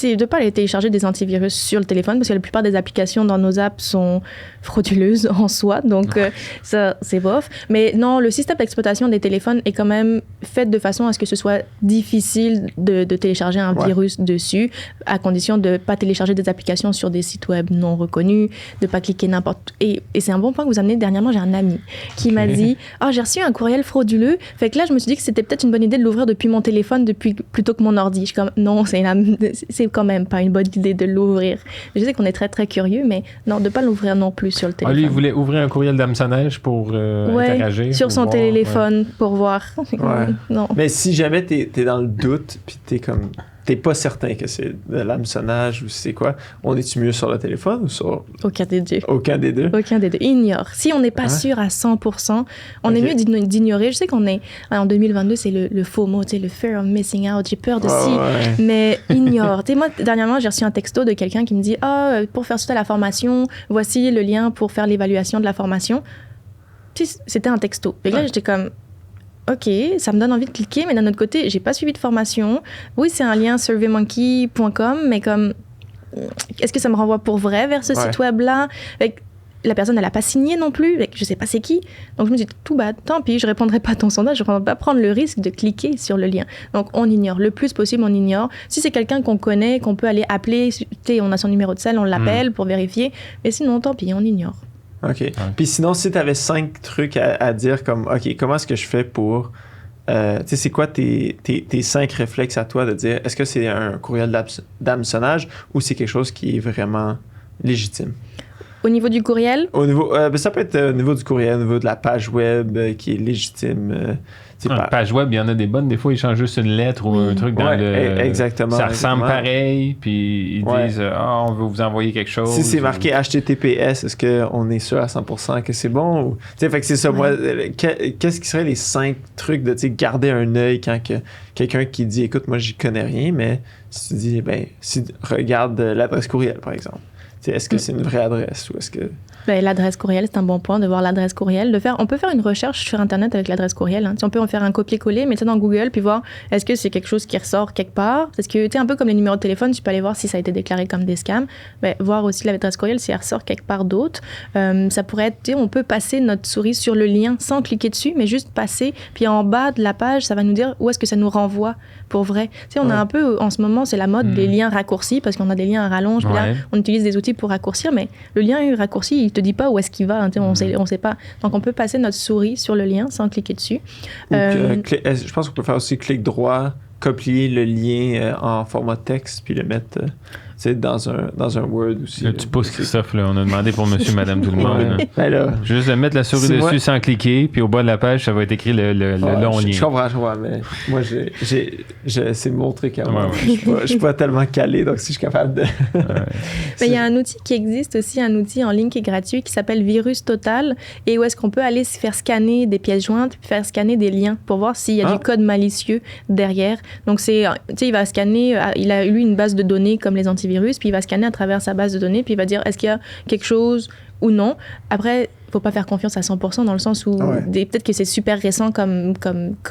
ne pas aller télécharger des antivirus sur le téléphone parce que la plupart des applications dans nos apps sont frauduleuses en soi, donc ça, c'est bof. Mais non, le système d'exploitation des téléphones est quand même fait de façon à ce que ce soit difficile de télécharger un virus dessus, à condition de ne pas télécharger des applications sur des sites web non reconnus, de ne pas cliquer n'importe... Et c'est un bon point que vous amenez. Dernièrement, j'ai un ami qui m'a dit « Ah, j'ai reçu un courriel frauduleux. » Fait que là, je me suis dit que c'était peut-être une bonne idée de l'ouvrir depuis mon téléphone plutôt que mon ordi. Je suis comme « Non, c'est quand même pas une bonne idée de l'ouvrir. » Je sais qu'on est très, très curieux, mais non, de ne pas l'ouvrir non plus sur le téléphone. Lui, il voulait ouvrir un courriel d'hameçonnage pour interagir. Sur son téléphone pour voir. Non. Mais si jamais t'es dans le doute, puis t'es pas certain que c'est de l'hameçonnage ou c'est quoi, on est-tu mieux sur le téléphone ou sur... Aucun des deux. Aucun des deux? Aucun des deux. Ignore. Si on n'est pas sûr à 100%, on est mieux d'ignorer. Je sais qu'on est... En 2022, c'est le FOMO, le fear of missing out. J'ai peur de mais ignore. Moi, dernièrement, j'ai reçu un texto de quelqu'un qui me dit « Ah, pour faire suite à la formation, voici le lien pour faire l'évaluation de la formation. » Puis c'était un texto. Et là, j'étais comme... OK, ça me donne envie de cliquer, mais d'un autre côté, j'ai pas suivi de formation. Oui, c'est un lien surveymonkey.com, mais comme, est-ce que ça me renvoie pour vrai vers ce site web-là? La personne, elle a pas signé non plus. Je sais pas c'est qui. Donc, je me dis, tout bas, tant pis, je répondrai pas à ton sondage, je ne vais pas prendre le risque de cliquer sur le lien. Donc, on ignore. Le plus possible, on ignore. Si c'est quelqu'un qu'on connaît, qu'on peut aller appeler, on a son numéro de cell, on l'appelle pour vérifier. Mais sinon, tant pis, on ignore. OK. Puis sinon, si tu avais 5 trucs à dire comme, OK, comment est-ce que je fais pour... c'est quoi tes 5 réflexes à toi de dire, est-ce que c'est un courriel d'hameçonnage ou c'est quelque chose qui est vraiment légitime? Au niveau du courriel? Ça peut être au niveau du courriel, au niveau de la page web qui est légitime. Page web, il y en a des bonnes. Des fois, ils changent juste une lettre ou un truc dans exactement. Ça ressemble pareil, puis ils disent on veut vous envoyer quelque chose. Si c'est marqué HTTPS, est-ce qu'on est sûr à 100% que c'est bon? Ou... Fait que c'est ça. Moi, qu'est-ce qui serait les 5 trucs de garder un œil quand quelqu'un qui dit écoute, moi, j'y connais rien, mais si tu dis regarde l'adresse courriel, par exemple. Est-ce que c'est une vraie adresse ou est-ce que... Ben, l'adresse courriel, c'est un bon point de voir l'adresse courriel. On peut faire une recherche sur Internet avec l'adresse courriel. Hein. On peut en faire un copier-coller, mettre ça dans Google, puis voir est-ce que c'est quelque chose qui ressort quelque part. Parce que, tu sais, un peu comme les numéros de téléphone, tu peux aller voir si ça a été déclaré comme des scams. Ben, voir aussi l'adresse courriel si elle ressort quelque part d'autre. Ça pourrait être, tu sais, on peut passer notre souris sur le lien sans cliquer dessus, mais juste passer. Puis en bas de la page, ça va nous dire où est-ce que ça nous renvoie pour vrai. Tu sais, on a un peu, en ce moment, c'est la mode des liens raccourcis parce qu'on a des liens à rallonge. Puis là, on utilise des outils pour raccourcir, mais le lien raccourci, il te dit pas où est-ce qu'il va. Hein, on sait pas. Donc, on peut passer notre souris sur le lien sans cliquer dessus. Je pense qu'on peut faire aussi clic droit, copier le lien en format texte, puis le mettre dans un Word aussi. Là, tu pousses Christophe, là. On a demandé pour monsieur, madame, tout le monde. Ben là, juste de mettre la souris dessus sans cliquer, puis au bas de la page, ça va être écrit le long lien. Je comprends, mais moi, c'est mon truc à moi. Je suis pas tellement calé, donc si je suis capable de... Mais il y a un outil qui existe aussi, un outil en ligne qui est gratuit, qui s'appelle Virus Total, et où est-ce qu'on peut aller se faire scanner des pièces jointes, puis faire scanner des liens pour voir s'il y a du code malicieux derrière. Donc, tu sais, il va scanner, il a eu une base de données comme les antivirus, puis il va scanner à travers sa base de données, puis il va dire est-ce qu'il y a quelque chose ou non. Après, faut pas faire confiance à 100% dans le sens où peut-être que c'est super récent comme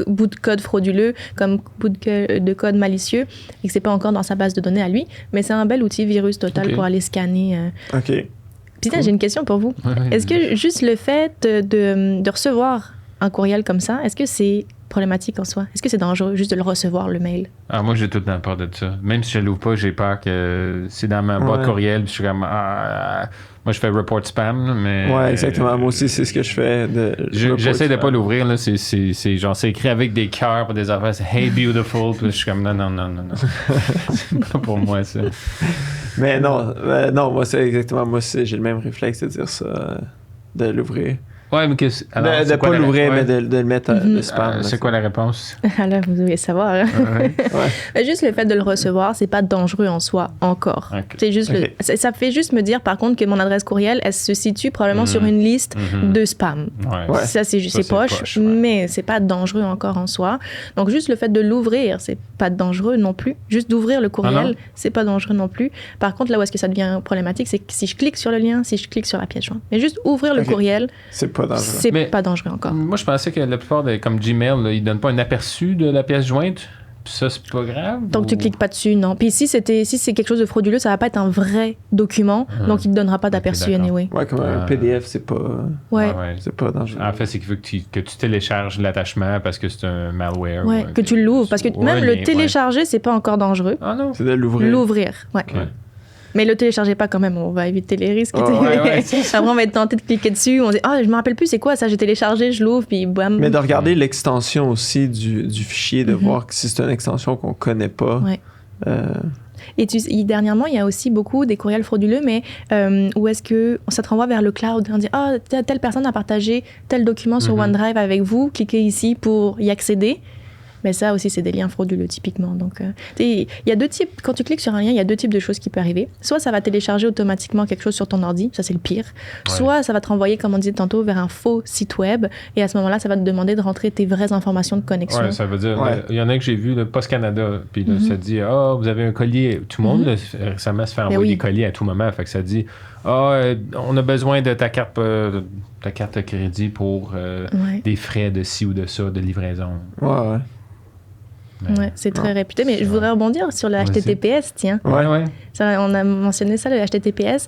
bout de code frauduleux, comme bout de code malicieux, et que c'est pas encore dans sa base de données à lui, mais c'est un bel outil Virus Total pour aller scanner. Puis j'ai une question pour vous. Est-ce que juste le fait de recevoir un courriel comme ça, est-ce que c'est problématique en soi? Est-ce que c'est dangereux juste de le recevoir, le mail? Ah, moi, j'ai tout le temps peur de ça. Même si je l'ouvre pas, j'ai peur que c'est dans ma boîte courriel, puis je suis comme... moi, je fais report spam, mais... Ouais, exactement. Moi aussi, c'est ce que je fais. J'essaie de pas l'ouvrir, là. C'est genre, c'est écrit avec des cœurs pour des affaires. C'est « Hey, beautiful », puis je suis comme « Non. » C'est pas pour moi, ça. Mais non, moi, c'est exactement... Moi, j'ai le même réflexe de dire ça, de l'ouvrir. Ouais, mais alors, de ne pas l'ouvrir, mais de le mettre le spam. C'est quoi la réponse? Là, vous devez savoir. Juste le fait de le recevoir, c'est pas dangereux en soi, encore. C'est juste ça fait juste me dire, par contre, que mon adresse courriel, elle se situe probablement sur une liste de spam. Ça, c'est poche, mais c'est pas dangereux encore en soi. Donc, juste le fait de l'ouvrir, c'est pas dangereux non plus. Juste d'ouvrir le courriel, c'est pas dangereux non plus. Par contre, là où est-ce que ça devient problématique, c'est que si je clique sur le lien, si je clique sur la pièce jointe. Mais juste ouvrir le courriel, c'est pas dangereux encore. Moi, je pensais que la plupart, comme Gmail, là, ils donnent pas un aperçu de la pièce jointe. Ça, c'est pas grave? Donc, tu cliques pas dessus, non. Puis si c'est quelque chose de frauduleux, ça va pas être un vrai document, donc il te donnera pas d'aperçu anyway. Ouais, comme un PDF, c'est pas... C'est pas dangereux. En fait, c'est qu'il faut que tu télécharges l'attachement parce que c'est un malware. Ouais, que tu l'ouvres. Parce que même le télécharger, c'est pas encore dangereux. Ah non? C'est de l'ouvrir. L'ouvrir, mais le téléchargez pas quand même, on va éviter les risques. Après, on va être tenté de cliquer dessus, on se dit « Ah, je me rappelle plus c'est quoi ça, j'ai téléchargé, je l'ouvre, puis bam. » Mais de regarder l'extension aussi du fichier, de voir si c'est une extension qu'on connaît pas. Et dernièrement, il y a aussi beaucoup des courriels frauduleux, mais où est-ce que ça te renvoie vers le cloud? On dit « Ah, telle personne a partagé tel document sur OneDrive avec vous, cliquez ici pour y accéder. » Mais ça aussi, c'est des liens frauduleux, typiquement. Donc, il y a deux types. Quand tu cliques sur un lien, il y a deux types de choses qui peuvent arriver. Soit ça va télécharger automatiquement quelque chose sur ton ordi, ça c'est le pire. Soit ça va te renvoyer, comme on disait tantôt, vers un faux site web. Et à ce moment-là, ça va te demander de rentrer tes vraies informations de connexion. Ouais, ça veut dire, il y en a que j'ai vu, le Post Canada, puis là, ça dit, vous avez un collier. Tout le monde, récemment, se fait envoyer des colis à tout moment. Fait que ça dit, on a besoin de ta carte de crédit pour des frais de ci ou de ça, de livraison. C'est très réputé. Mais je voudrais rebondir sur le HTTPS, tiens. Ça, on a mentionné ça, le HTTPS.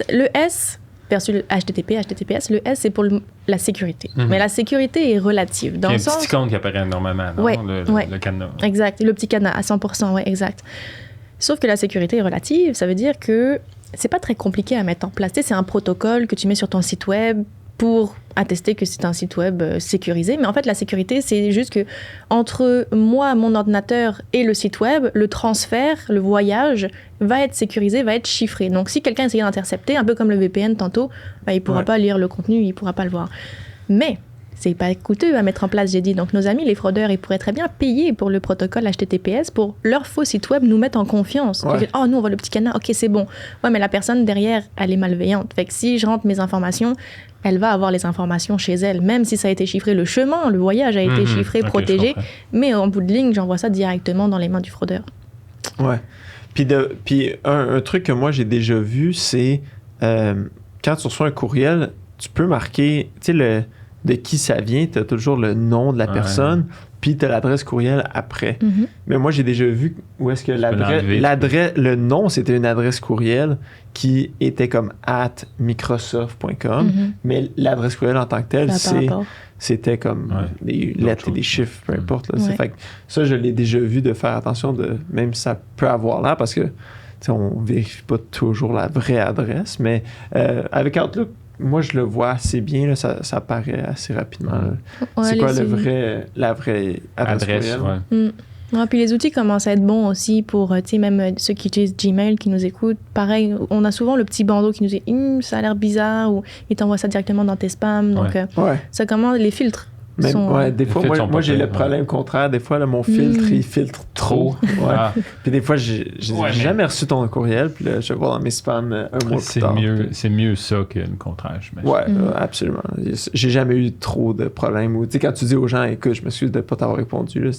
Le S versus le HTTPS, le S, c'est pour la sécurité. Mais la sécurité est relative. Dans il y a le sens... petit icône qui apparaît normalement, non? Le cadenas. Exact. Le petit cadenas, à 100%, exact. Sauf que la sécurité est relative. Ça veut dire que c'est pas très compliqué à mettre en place. Tu sais, c'est un protocole que tu mets sur ton site web pour attester que c'est un site web sécurisé. Mais en fait, la sécurité, c'est juste que entre moi, mon ordinateur et le site web, le transfert, le voyage va être sécurisé, va être chiffré. Donc, si quelqu'un essaye d'intercepter, un peu comme le VPN tantôt, il ne pourra pas lire le contenu, il ne pourra pas le voir. Mais c'est pas coûteux à mettre en place, j'ai dit. Donc, nos amis, les fraudeurs, ils pourraient très bien payer pour le protocole HTTPS pour leur faux site web nous mettre en confiance. Nous, on voit le petit canard, OK, c'est bon. Ouais, mais la personne derrière, elle est malveillante. Fait que si je rentre mes informations, elle va avoir les informations chez elle, même si ça a été chiffré. Le chemin, le voyage a été chiffré, protégé. Mais en bout de ligne, j'envoie ça directement dans les mains du fraudeur. Ouais. Puis un truc que moi, j'ai déjà vu, c'est... quand tu reçois un courriel, tu peux marquer, tu sais, de qui ça vient, tu as toujours le nom de la personne, puis tu as l'adresse courriel après. Mhm. Mais moi, j'ai déjà vu où est-ce que le nom, c'était une adresse courriel qui était comme @microsoft.com, mais l'adresse courriel en tant que telle, c'était comme des lettres et des chiffres, peu importe. Là. Fait que ça, je l'ai déjà vu de faire attention, même si ça peut avoir l'air, parce que on vérifie pas toujours la vraie adresse, mais avec Outlook, moi, je le vois assez bien, là, ça apparaît assez rapidement. C'est quoi la vraie adresse courriel? Puis les outils commencent à être bons aussi pour, même ceux qui utilisent Gmail, qui nous écoutent. Pareil, on a souvent le petit bandeau qui nous dit « ça a l'air bizarre » ou « il t'envoie ça directement dans tes spams ». Donc, ça commence, les filtres. Des fois, moi j'ai le problème contraire. Des fois, là, mon filtre, il filtre trop. Puis des fois, j'ai jamais reçu ton courriel. Puis là, je vais voir dans mes spams un mois plus tard. C'est mieux ça que le contraire, j'imagine. Ouais, absolument. J'ai jamais eu trop de problèmes. Ou, quand tu dis aux gens, écoute, je m'excuse de ne pas t'avoir répondu, là,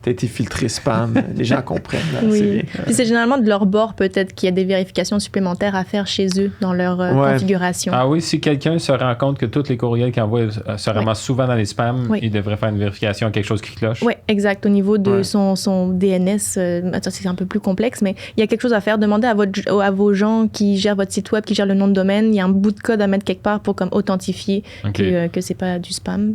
t'as été filtré spam, les gens comprennent. Là, c'est bien. Puis c'est généralement de leur bord peut-être qu'il y a des vérifications supplémentaires à faire chez eux dans leur configuration. Ah oui, si quelqu'un se rend compte que tous les courriels qu'il envoie se ramassent souvent dans les spams, il devrait faire une vérification, quelque chose qui cloche. Oui, exact. Au niveau de son DNS, c'est un peu plus complexe, mais il y a quelque chose à faire. Demandez à vos gens qui gèrent votre site web, qui gèrent le nom de domaine, il y a un bout de code à mettre quelque part pour comme authentifier que c'est pas du spam.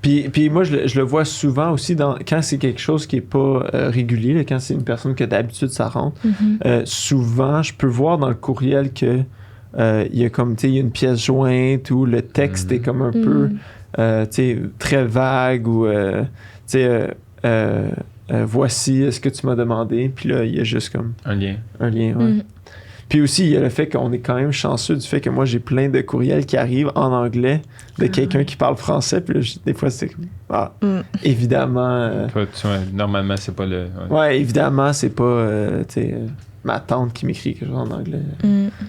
Puis moi, je le vois souvent aussi quand c'est quelque chose qui n'est pas régulier, là, quand c'est une personne que d'habitude ça rentre. Souvent, je peux voir dans le courriel que il y a comme, il y a une pièce jointe ou le texte est comme un peu très vague ou voici ce que tu m'as demandé. Puis là, il y a juste comme un lien. Puis aussi, il y a le fait qu'on est quand même chanceux du fait que moi, j'ai plein de courriels qui arrivent en anglais de quelqu'un qui parle français. Puis là, des fois, c'est comme, évidemment... normalement, c'est pas le... évidemment, c'est pas, ma tante qui m'écrit quelque chose en anglais.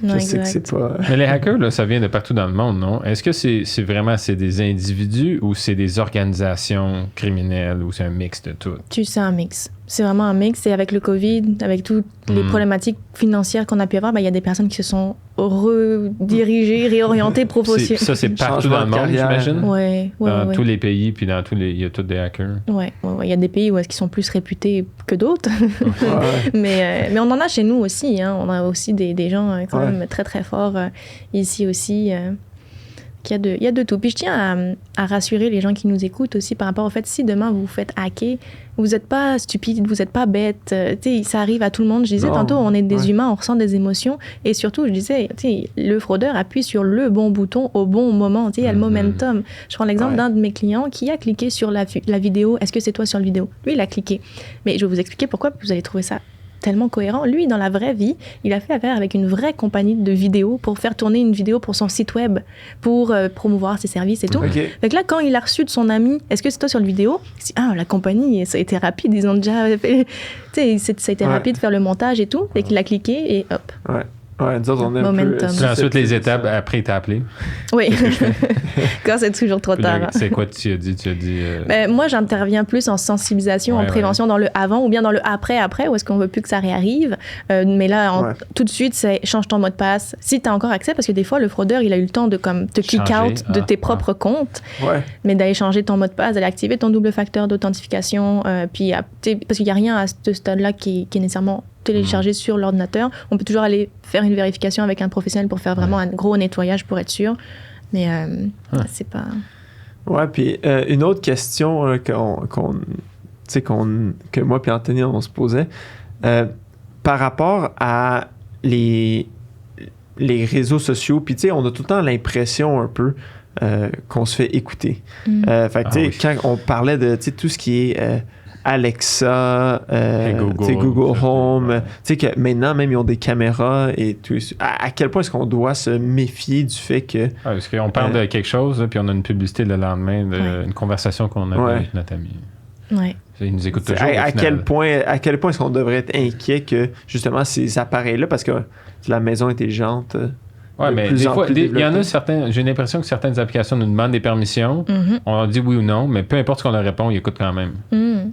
Je sais que c'est pas... Mais les hackers, là, ça vient de partout dans le monde, non? Est-ce que c'est vraiment des individus ou c'est des organisations criminelles ou c'est un mix de tout? C'est un mix. C'est vraiment un mix. Et avec le COVID, avec toutes les problématiques financières qu'on a pu avoir, il y a des personnes qui se sont redirigées, réorientées professionnellement. Ça, c'est partout dans le monde, j'imagine? Oui. Dans tous les pays, puis dans il y a tous des hackers. Oui. Il y a des pays où est-ce qu'ils sont plus réputés que d'autres. mais on en a chez nous aussi. Hein. On a aussi des gens quand même très, très forts ici aussi. Il y a de tout. Puis je tiens à rassurer les gens qui nous écoutent aussi par rapport au fait, si demain vous vous faites hacker, vous n'êtes pas stupide, vous n'êtes pas bête. Ça arrive à tout le monde. Je disais tantôt, on est des humains, on ressent des émotions. Et surtout, je disais, le fraudeur appuie sur le bon bouton au bon moment. Il y a le momentum. Je prends l'exemple d'un de mes clients qui a cliqué sur la vidéo. Est-ce que c'est toi sur la vidéo? Lui, il a cliqué. Mais je vais vous expliquer pourquoi vous allez trouver ça tellement cohérent. Lui, dans la vraie vie, il a fait affaire avec une vraie compagnie de vidéos pour faire tourner une vidéo pour son site web, pour promouvoir ses services et tout. Fait que là, quand il a reçu de son ami, est-ce que c'est toi sur le vidéo? La compagnie, ça a été rapide, ils ont déjà fait... ça a été rapide de faire le montage et tout. Fait qu'il a cliqué et hop. Nous autres, on est un peu... Ensuite, les étapes, après, il t'a appelé. Oui. Quand c'est toujours trop tard. C'est quoi tu as dit? Moi, j'interviens plus en sensibilisation, en prévention dans le avant ou bien dans le après, où est-ce qu'on veut plus que ça réarrive. Mais là, tout de suite, c'est change ton mot de passe. Si tu as encore accès, parce que des fois, le fraudeur, il a eu le temps de te kick out de tes propres comptes. Mais d'aller changer ton mot de passe, d'aller activer ton double facteur d'authentification. Parce qu'il n'y a rien à ce stade-là qui est nécessairement télécharger sur l'ordinateur. On peut toujours aller faire une vérification avec un professionnel pour faire vraiment un gros nettoyage pour être sûr. Mais c'est pas... Ouais, puis une autre question que moi et Anthony, on se posait, par rapport à les réseaux sociaux, puis tu sais, on a tout le temps l'impression un peu qu'on se fait écouter. Fait que tu sais, quand on parlait de tout ce qui est... Alexa, Google Home, tu sais que maintenant même ils ont des caméras et tout. À quel point est-ce qu'on doit se méfier du fait que... parce qu'on parle de quelque chose, là, puis on a une publicité le lendemain d'une conversation qu'on avait avec notre ami. Il nous écoute toujours. À quel point est-ce qu'on devrait être inquiet que justement ces appareils-là, parce que la maison intelligente... Oui, mais des fois, il y en a certains... J'ai l'impression que certaines applications nous demandent des permissions. On leur dit oui ou non, mais peu importe ce qu'on leur répond, ils écoutent quand même.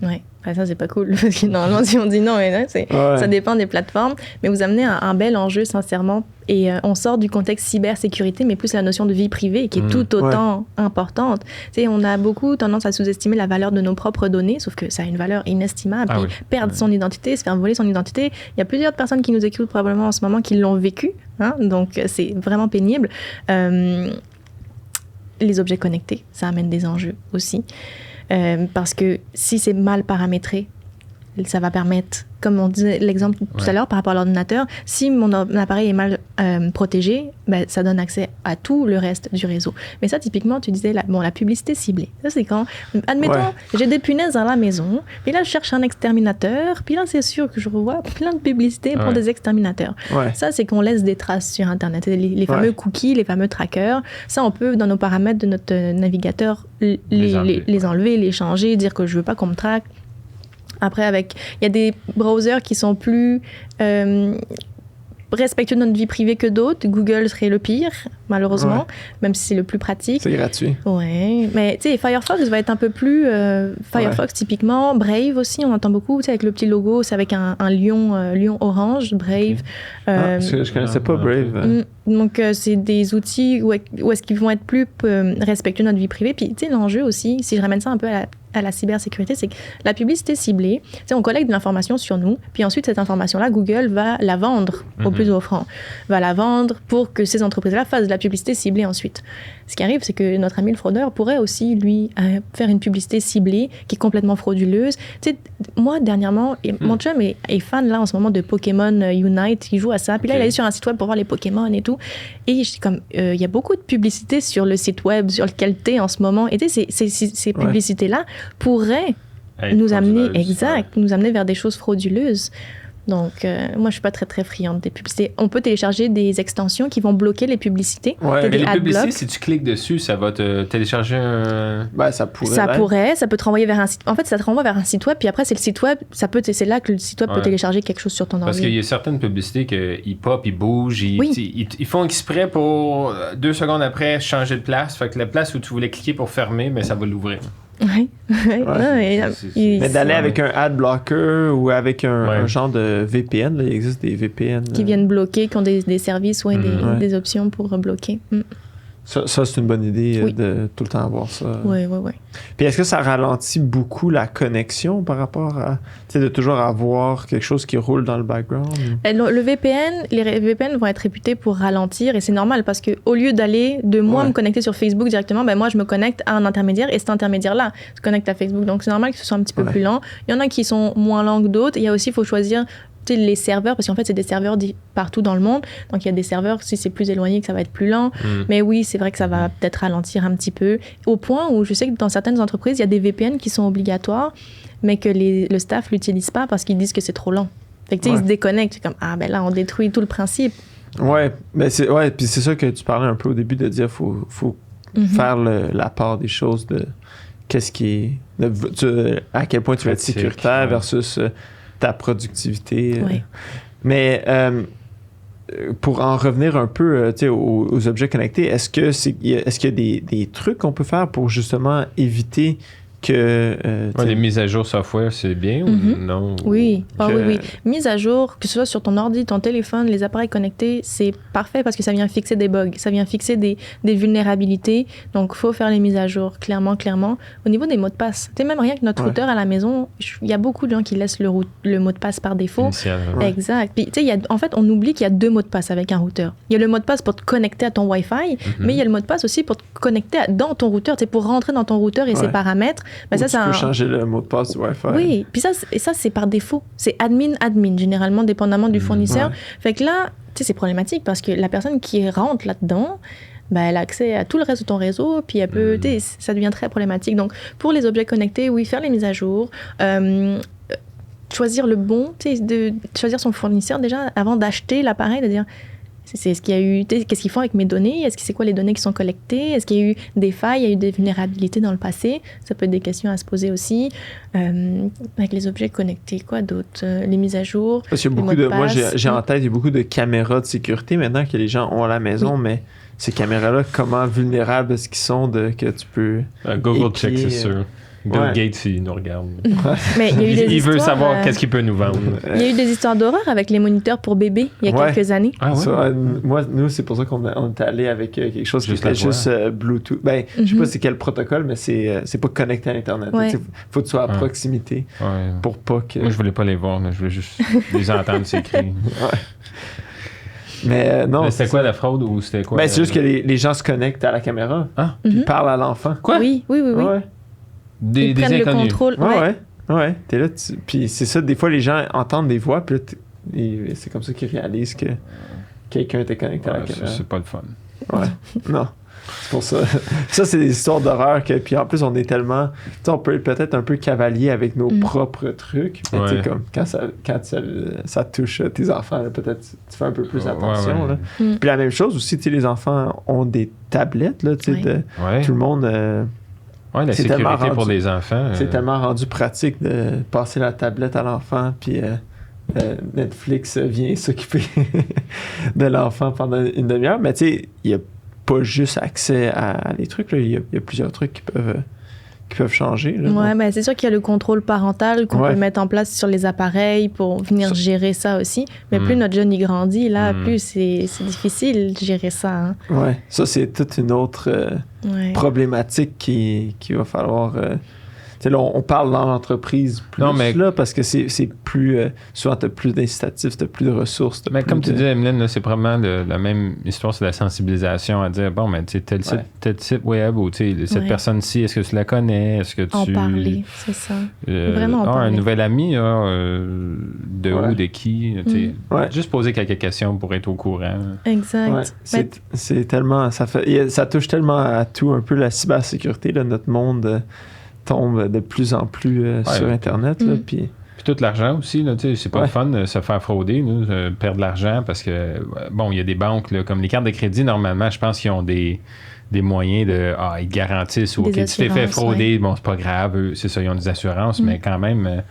Ouais. Enfin, ça, c'est pas cool. Parce que normalement, si on dit non, ça dépend des plateformes. Mais vous amenez un bel enjeu, sincèrement. Et on sort du contexte cybersécurité, mais plus la notion de vie privée, qui est tout autant importante. Tu sais, on a beaucoup tendance à sous-estimer la valeur de nos propres données, sauf que ça a une valeur inestimable. Perdre son identité, se faire voler son identité. Il y a plusieurs personnes qui nous écoutent probablement en ce moment qui l'ont vécu. Hein? Donc, c'est vraiment pénible. Les objets connectés, ça amène des enjeux aussi. Parce que si c'est mal paramétré, ça va permettre, comme on disait l'exemple tout à l'heure par rapport à l'ordinateur, si mon appareil est mal protégé, ben, ça donne accès à tout le reste du réseau. Mais ça, typiquement, tu disais, la publicité ciblée. Ça, c'est quand, admettons, j'ai des punaises dans la maison, puis là, je cherche un exterminateur, puis là, c'est sûr que je revois plein de publicités pour des exterminateurs. Ça, c'est qu'on laisse des traces sur Internet. Les fameux cookies, les fameux trackers, ça, on peut, dans nos paramètres de notre navigateur, les enlever, les changer, dire que je veux pas qu'on me traque. Après, il y a des browsers qui sont plus respectueux de notre vie privée que d'autres. Google serait le pire, malheureusement, même si c'est le plus pratique. C'est gratuit. Ouais, mais tu sais, Firefox va être un peu plus... Firefox, typiquement. Brave aussi, on entend beaucoup, tu sais, avec le petit logo, c'est avec un lion orange, Brave. Parce que je connaissais pas Brave. Donc, c'est des outils où est-ce qu'ils vont être plus respectueux de notre vie privée. Puis, tu sais, l'enjeu aussi, si je ramène ça un peu à la cybersécurité, c'est que la publicité ciblée, tu sais, on collecte de l'information sur nous, puis ensuite, cette information-là, Google va la vendre au plus offrant. Va la vendre pour que ces entreprises-là fassent de la publicité ciblée ensuite. Ce qui arrive, c'est que notre ami le fraudeur pourrait aussi, lui, faire une publicité ciblée qui est complètement frauduleuse. Tu sais, moi, dernièrement, mon chum est fan, là, en ce moment, de Pokémon Unite, il joue à ça. Puis là, il est allé sur un site web pour voir les Pokémon et tout. Et je dis comme, il y a beaucoup de publicité sur le site web, sur lequel tu es en ce moment. Et tu sais, ces publicités-là pourraient nous amener, nous amener vers des choses frauduleuses. Donc, moi, je suis pas très, très friande des publicités. On peut télécharger des extensions qui vont bloquer les publicités. Mais les publicités, si tu cliques dessus, ça va te télécharger un... Ben, ça pourrait. Ça peut te renvoyer vers un site... En fait, ça te renvoie vers un site web, puis après, c'est le site web. C'est là que le site web peut télécharger quelque chose sur ton ordi. Parce qu'il y a certaines publicités qu'ils pop, ils bougent, ils font exprès pour 2 secondes après changer de place. Fait que la place où tu voulais cliquer pour fermer, mais ça va l'ouvrir. Oui. Mais d'aller avec un ad blocker ou avec un genre de VPN, là, il existe des VPN qui viennent bloquer, qui ont des services ou des options pour bloquer. Ça, c'est une bonne idée de tout le temps avoir ça. Oui. Puis est-ce que ça ralentit beaucoup la connexion par rapport à, tu sais, de toujours avoir quelque chose qui roule dans le background? Le VPN, les VPN vont être réputés pour ralentir et c'est normal parce que au lieu moi me connecter sur Facebook directement, ben moi je me connecte à un intermédiaire et cet intermédiaire-là se connecte à Facebook. Donc c'est normal que ce soit un petit peu plus lent. Il y en a qui sont moins lents que d'autres. Il y a aussi, il faut choisir les serveurs, parce qu'en fait, c'est des serveurs partout dans le monde. Donc, il y a des serveurs, si c'est plus éloigné, que ça va être plus lent. Mais oui, c'est vrai que ça va peut-être ralentir un petit peu. Au point où je sais que dans certaines entreprises, il y a des VPN qui sont obligatoires, mais que le staff ne l'utilise pas parce qu'ils disent que c'est trop lent. Fait que, ils se déconnectent. C'est comme, ben là, on détruit tout le principe. Ouais, mais puis c'est ça que tu parlais un peu au début, de dire faut faire la part des choses de qu'est-ce qui est... à quel point tu vas être sécuritaire versus... ta productivité. Mais pour en revenir un peu aux objets connectés, est-ce qu'il y a des trucs qu'on peut faire pour justement éviter que... les mises à jour software, c'est bien ou non? Oui. Oui. Mise à jour, que ce soit sur ton ordi, ton téléphone, les appareils connectés, c'est parfait parce que ça vient fixer des bugs, ça vient fixer des vulnérabilités. Donc, il faut faire les mises à jour, clairement. Au niveau des mots de passe, tu sais, même rien que notre routeur à la maison, il y a beaucoup de gens qui laissent le mot de passe par défaut. Exact. Puis, tu sais, en fait, on oublie qu'il y a 2 mots de passe avec un routeur. Il y a le mot de passe pour te connecter à ton Wi-Fi, mais il y a le mot de passe aussi pour te connecter dans ton routeur, tu sais, pour rentrer dans ton routeur et ses paramètres. Ben ça, tu peux changer le mot de passe du Wi-Fi. Oui, puis ça, c'est par défaut. C'est admin, généralement, dépendamment du fournisseur. Fait que là, tu sais, c'est problématique parce que la personne qui rentre là-dedans, ben, elle a accès à tout le reste de ton réseau, puis elle peut, ça devient très problématique. Donc, pour les objets connectés, oui, faire les mises à jour, choisir le bon, de choisir son fournisseur déjà avant d'acheter l'appareil, de dire... C'est ce qu'il y a eu, qu'est-ce qu'ils font avec mes données? C'est quoi les données qui sont collectées? Est-ce qu'il y a eu des failles? Il y a eu des vulnérabilités dans le passé? Ça peut être des questions à se poser aussi. Avec les objets connectés, quoi d'autre? Les mises à jour. Parce qu'il y a beaucoup moi, j'ai en tête, il y a beaucoup de caméras de sécurité maintenant que les gens ont à la maison, mais ces caméras-là, comment vulnérables est-ce qu'ils sont que tu peux... Google Check, c'est sûr. Bill Ouais. Gates, il nous regarde. Mais il y a eu des Il veut histoires, savoir qu'est-ce qu'il peut nous vendre. Il y a eu des histoires d'horreur avec les moniteurs pour bébés il y a Ouais. quelques années. Ah ouais? Ça, nous, c'est pour ça qu'on est allé avec quelque chose Juste qui était la voix. juste Bluetooth. Ben, je sais pas c'est quel protocole, mais c'est pas connecté à Internet. Ouais. Il faut que tu sois à Ouais. proximité Ouais. pour pas que... Moi, je voulais pas les voir, mais je voulais juste les entendre, ces cris. Mais non. Mais c'était quoi la fraude ou c'était quoi? Ben, c'est juste que les gens se connectent à la caméra Ah, puis Mhm. parlent à l'enfant. quoi? Oui. Ouais. Ils prennent le inconnus. contrôle. Ouais. T'es là, puis c'est ça, des fois, les gens entendent des voix, puis là, c'est comme ça qu'ils réalisent que quelqu'un était connecté à la Ouais, ça, caméra. c'est pas le fun. Ouais. Non. C'est pour ça. Ça, c'est des histoires d'horreur que, puis en plus, on est tellement. Tu sais, on peut être peut-être un peu cavalier avec nos propres trucs. Mais tu sais, Ouais. comme quand ça touche tes enfants, là, peut-être tu fais un peu plus Ouais, attention. ouais. Là. Mm. Puis la même chose aussi, tu sais, les enfants ont des tablettes, là, tu sais, Ouais. Ouais. tout le monde. Ouais, la c'est tellement sécurité pour rendu- les enfants. C'est tellement rendu pratique de passer la tablette à l'enfant, puis Netflix vient s'occuper de l'enfant pendant une demi-heure. Mais tu sais, il n'y a pas juste accès à les trucs. Là. Il y a plusieurs trucs qui peuvent changer. Là, Ouais, donc. mais c'est sûr qu'il y a le contrôle parental qu'on Ouais. peut mettre en place sur les appareils pour venir Ça- gérer ça aussi. Mais plus notre jeune y grandit, là, plus c'est difficile de gérer ça. Hein. Ouais, ça, c'est toute une autre Ouais. problématique qui va falloir... tu sais, là, on parle dans l'entreprise plus, Non, mais- là, parce que c'est plus... souvent, tu as plus d'incitatifs, tu as plus de ressources. t'as Mais plus comme tu de- dis, Emeline, là, c'est probablement la même histoire, c'est la sensibilisation à dire, bon, mais tu sais, tel site web ou tu sais, cette Ouais. personne-ci, est-ce que tu la connais? Est-ce que tu... En parler, c'est ça. Vraiment en un parler. nouvel ami, de Ouais. où, de qui? Tu sais, Ouais. juste poser quelques questions pour être au courant. Exact. Ouais, Mais- c'est tellement... Ça touche tellement à tout, un peu la cybersécurité. Là, notre monde tombe de plus en plus sur Internet. Là, puis... Puis tout l'argent aussi, là, tu sais, c'est pas Ouais. le fun de se faire frauder, nous, perdre de l'argent parce que, bon, il y a des banques, là, comme les cartes de crédit, normalement, je pense qu'ils ont des moyens de... ils garantissent ou, Des OK, tu t'es fait assurances, frauder, bon, c'est pas grave, eux, c'est ça, ils ont des assurances, mais quand même,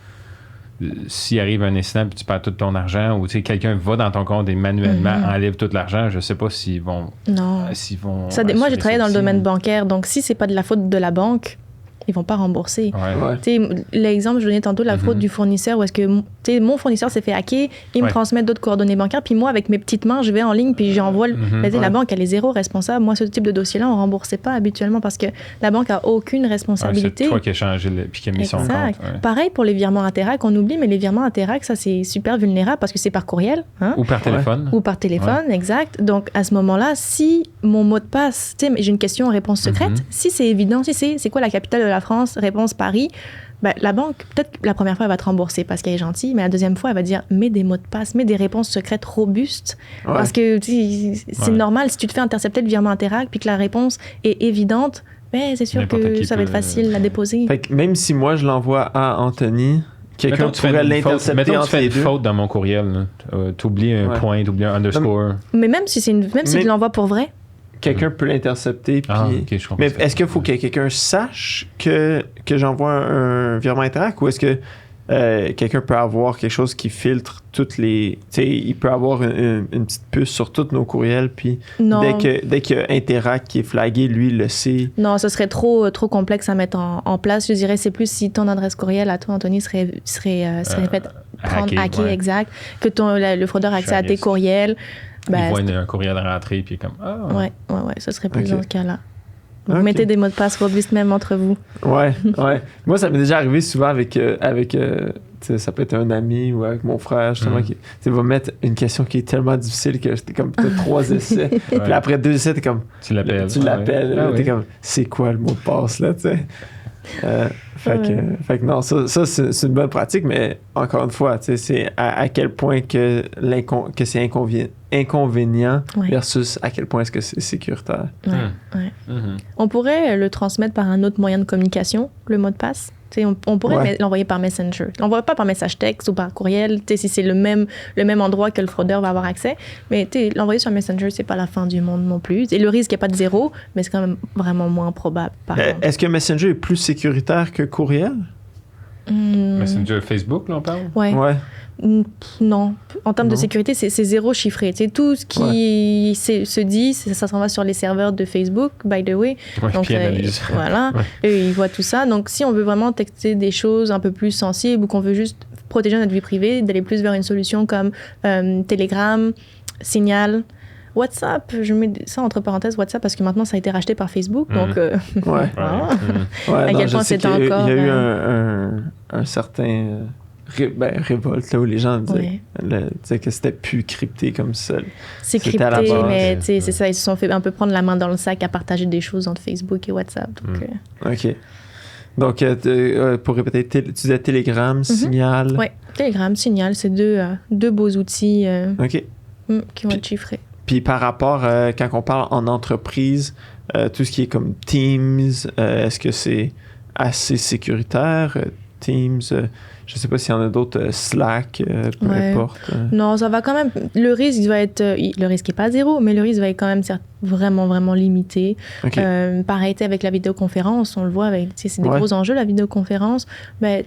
s'il arrive un incident puis tu perds tout ton argent ou, tu sais, quelqu'un va dans ton compte et manuellement enlève tout l'argent, je sais pas s'ils vont... Non. S'ils vont Moi, j'ai assurer travaillé ça dans le aussi. domaine bancaire, donc si c'est pas de la faute de la banque, ils vont pas rembourser. Ouais. Ouais. Tu sais, l'exemple, je donnais tantôt, la fraude du fournisseur, où est-ce que tu sais, mon fournisseur s'est fait hacker, il me Ouais. transmet d'autres coordonnées bancaires, puis moi, avec mes petites mains, je vais en ligne, puis j'envoie. Mais tu sais, la banque, elle est zéro responsable. Moi, ce type de dossier-là, on remboursait pas habituellement parce que la banque a aucune Ouais, responsabilité. c'est toi qui as changé puis qui a mis son compte. Exact. Ouais. Pareil pour les virements Interac, on oublie, mais les virements Interac, ça, c'est super vulnérable parce que c'est par courriel. Hein? Ou par téléphone. Ou par téléphone, exact. Donc, à ce moment-là, si mon mot de passe, tu sais, j'ai une question réponse secrète, si c'est évident, si c'est quoi la capitale de la France, réponse Paris, ben, la banque, peut-être que la première fois, elle va te rembourser parce qu'elle est gentille, mais la deuxième fois, elle va dire, mets des mots de passe, mets des réponses secrètes robustes. Ouais. Parce que tu sais, c'est Ouais. normal, si tu te fais intercepter le virement Interac puis que la réponse est évidente, ben, c'est sûr N'importe que qui ça va être peut- facile à déposer. Fait que même si moi, je l'envoie à Anthony, quelqu'un Mettons, tu fais pourrait une faute- l'intercepter mettons, tu entre fais les une deux. faute dans mon courriel. T'oublies un Ouais. point, t'oublies un underscore. Mais même si c'est même si Mais- tu l'envoies pour vrai, Quelqu'un peut l'intercepter. Puis... Ah, ok, je comprends. Mais est-ce qu'il faut que quelqu'un sache que j'envoie un virement Interac ou est-ce que quelqu'un peut avoir quelque chose qui filtre toutes les... Tu sais, il peut avoir une petite puce sur tous nos courriels, puis non. dès qu'il y a Interac qui est flagué, lui, il le sait. Non, ce serait trop complexe à mettre en place. Je dirais c'est plus si ton adresse courriel à toi, Anthony, serait fait prendre hacké, ouais. exact, que le fraudeur a accès à tes Charisme. courriels. Il Ben, voit un courriel rentrer, puis comme... Ah, ouais, ce serait plus Ok. dans ce cas-là. Vous Ok. mettez des mots de passe robustes même entre vous. Ouais. Moi, ça m'est déjà arrivé souvent avec tu sais, ça peut être un ami ou avec mon frère, justement, qui tu sais, va mettre une question qui est tellement difficile que t'es comme, t'as 3 essais. Puis après 2 essais, t'es comme... Tu l'appelles. Tu l'appelles, Ah, là, t'es oui. comme, c'est quoi le mot de passe, là, tu sais? Fait que non, ça c'est une bonne pratique, mais encore une fois, tu sais, c'est à quel point que c'est inconvénient Ouais. versus à quel point est-ce que c'est sécuritaire. Ouais. Mhm. On pourrait le transmettre par un autre moyen de communication, le mot de passe. Tu sais, on pourrait Ouais. l'envoyer par Messenger. L'envoyer pas par message texte ou par courriel, tu sais, si c'est le même endroit que le fraudeur va avoir accès. Mais tu sais, l'envoyer sur Messenger, c'est pas la fin du monde non plus. Et le risque n'est pas de zéro, mais c'est quand même vraiment moins probable. Par contre. Est-ce que Messenger est plus sécuritaire que courriel? Messenger Facebook, là, on parle? Ouais. Ouais. Non. En termes de Non. sécurité, c'est zéro chiffré. Tu sais, tout ce qui se dit, ça s'en va sur les serveurs de Facebook, by the way. Ouais, Donc, puis analyse. voilà. Ouais. Eux, ils voient tout ça. Donc, si on veut vraiment texter des choses un peu plus sensibles ou qu'on veut juste protéger notre vie privée, d'aller plus vers une solution comme Telegram, Signal, WhatsApp, je mets ça entre parenthèses, WhatsApp, parce que maintenant, ça a été racheté par Facebook. Donc, Ouais. voilà. Ouais, À non, quel je point sais c'est qu'il y a eu- encore, Il y a eu un certain révolte là, où les gens disaient que c'était plus crypté comme ça. C'est C'était à la crypté, base. mais tu sais, c'est ça, ils se sont fait un peu prendre la main dans le sac à partager des choses entre Facebook et WhatsApp. Donc, OK. Donc, pour répéter, tu disais Telegram, Signal. ouais, Telegram, Signal, c'est deux beaux outils OK. qui vont être chiffrés. Puis par rapport, quand on parle en entreprise, tout ce qui est comme Teams, est-ce que c'est assez sécuritaire? Teams, je sais pas s'il y en a d'autres, Slack, peu Ouais. importe. Non, ça va quand même. Le risque va être. Le risque n'est pas zéro, mais le risque va être quand même vraiment, vraiment limité. OK. Pareil, avec la vidéoconférence, on le voit avec. C'est des Ouais. gros enjeux, la vidéoconférence. Ben,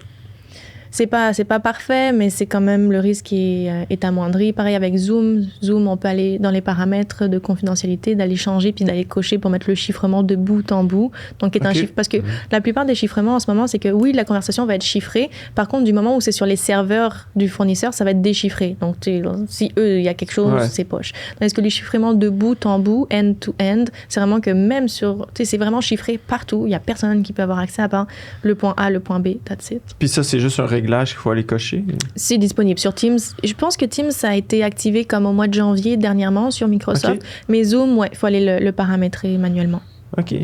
c'est pas parfait, mais c'est quand même le risque est amoindri. Pareil avec Zoom. Zoom, on peut aller dans les paramètres de confidentialité, d'aller changer puis d'aller cocher pour mettre le chiffrement de bout en bout. Donc, est un Ok. chiffre. Parce que la plupart des chiffrements en ce moment, c'est que oui, la conversation va être chiffrée. Par contre, du moment où c'est sur les serveurs du fournisseur, ça va être déchiffré. Donc, tu sais, si eux, il y a quelque chose, Ouais. c'est poche. Tandis que les chiffrements de bout en bout, end-to-end, c'est vraiment que même sur. Tu sais, c'est vraiment chiffré partout. Il n'y a personne qui peut avoir accès à part le point A, le point B, that's it. Puis ça, c'est juste un réglage qu'il faut aller cocher. C'est disponible sur Teams. Je pense que Teams ça a été activé comme au mois de janvier dernièrement sur Microsoft. OK. Mais Zoom, ouais, il faut aller le paramétrer manuellement. OK.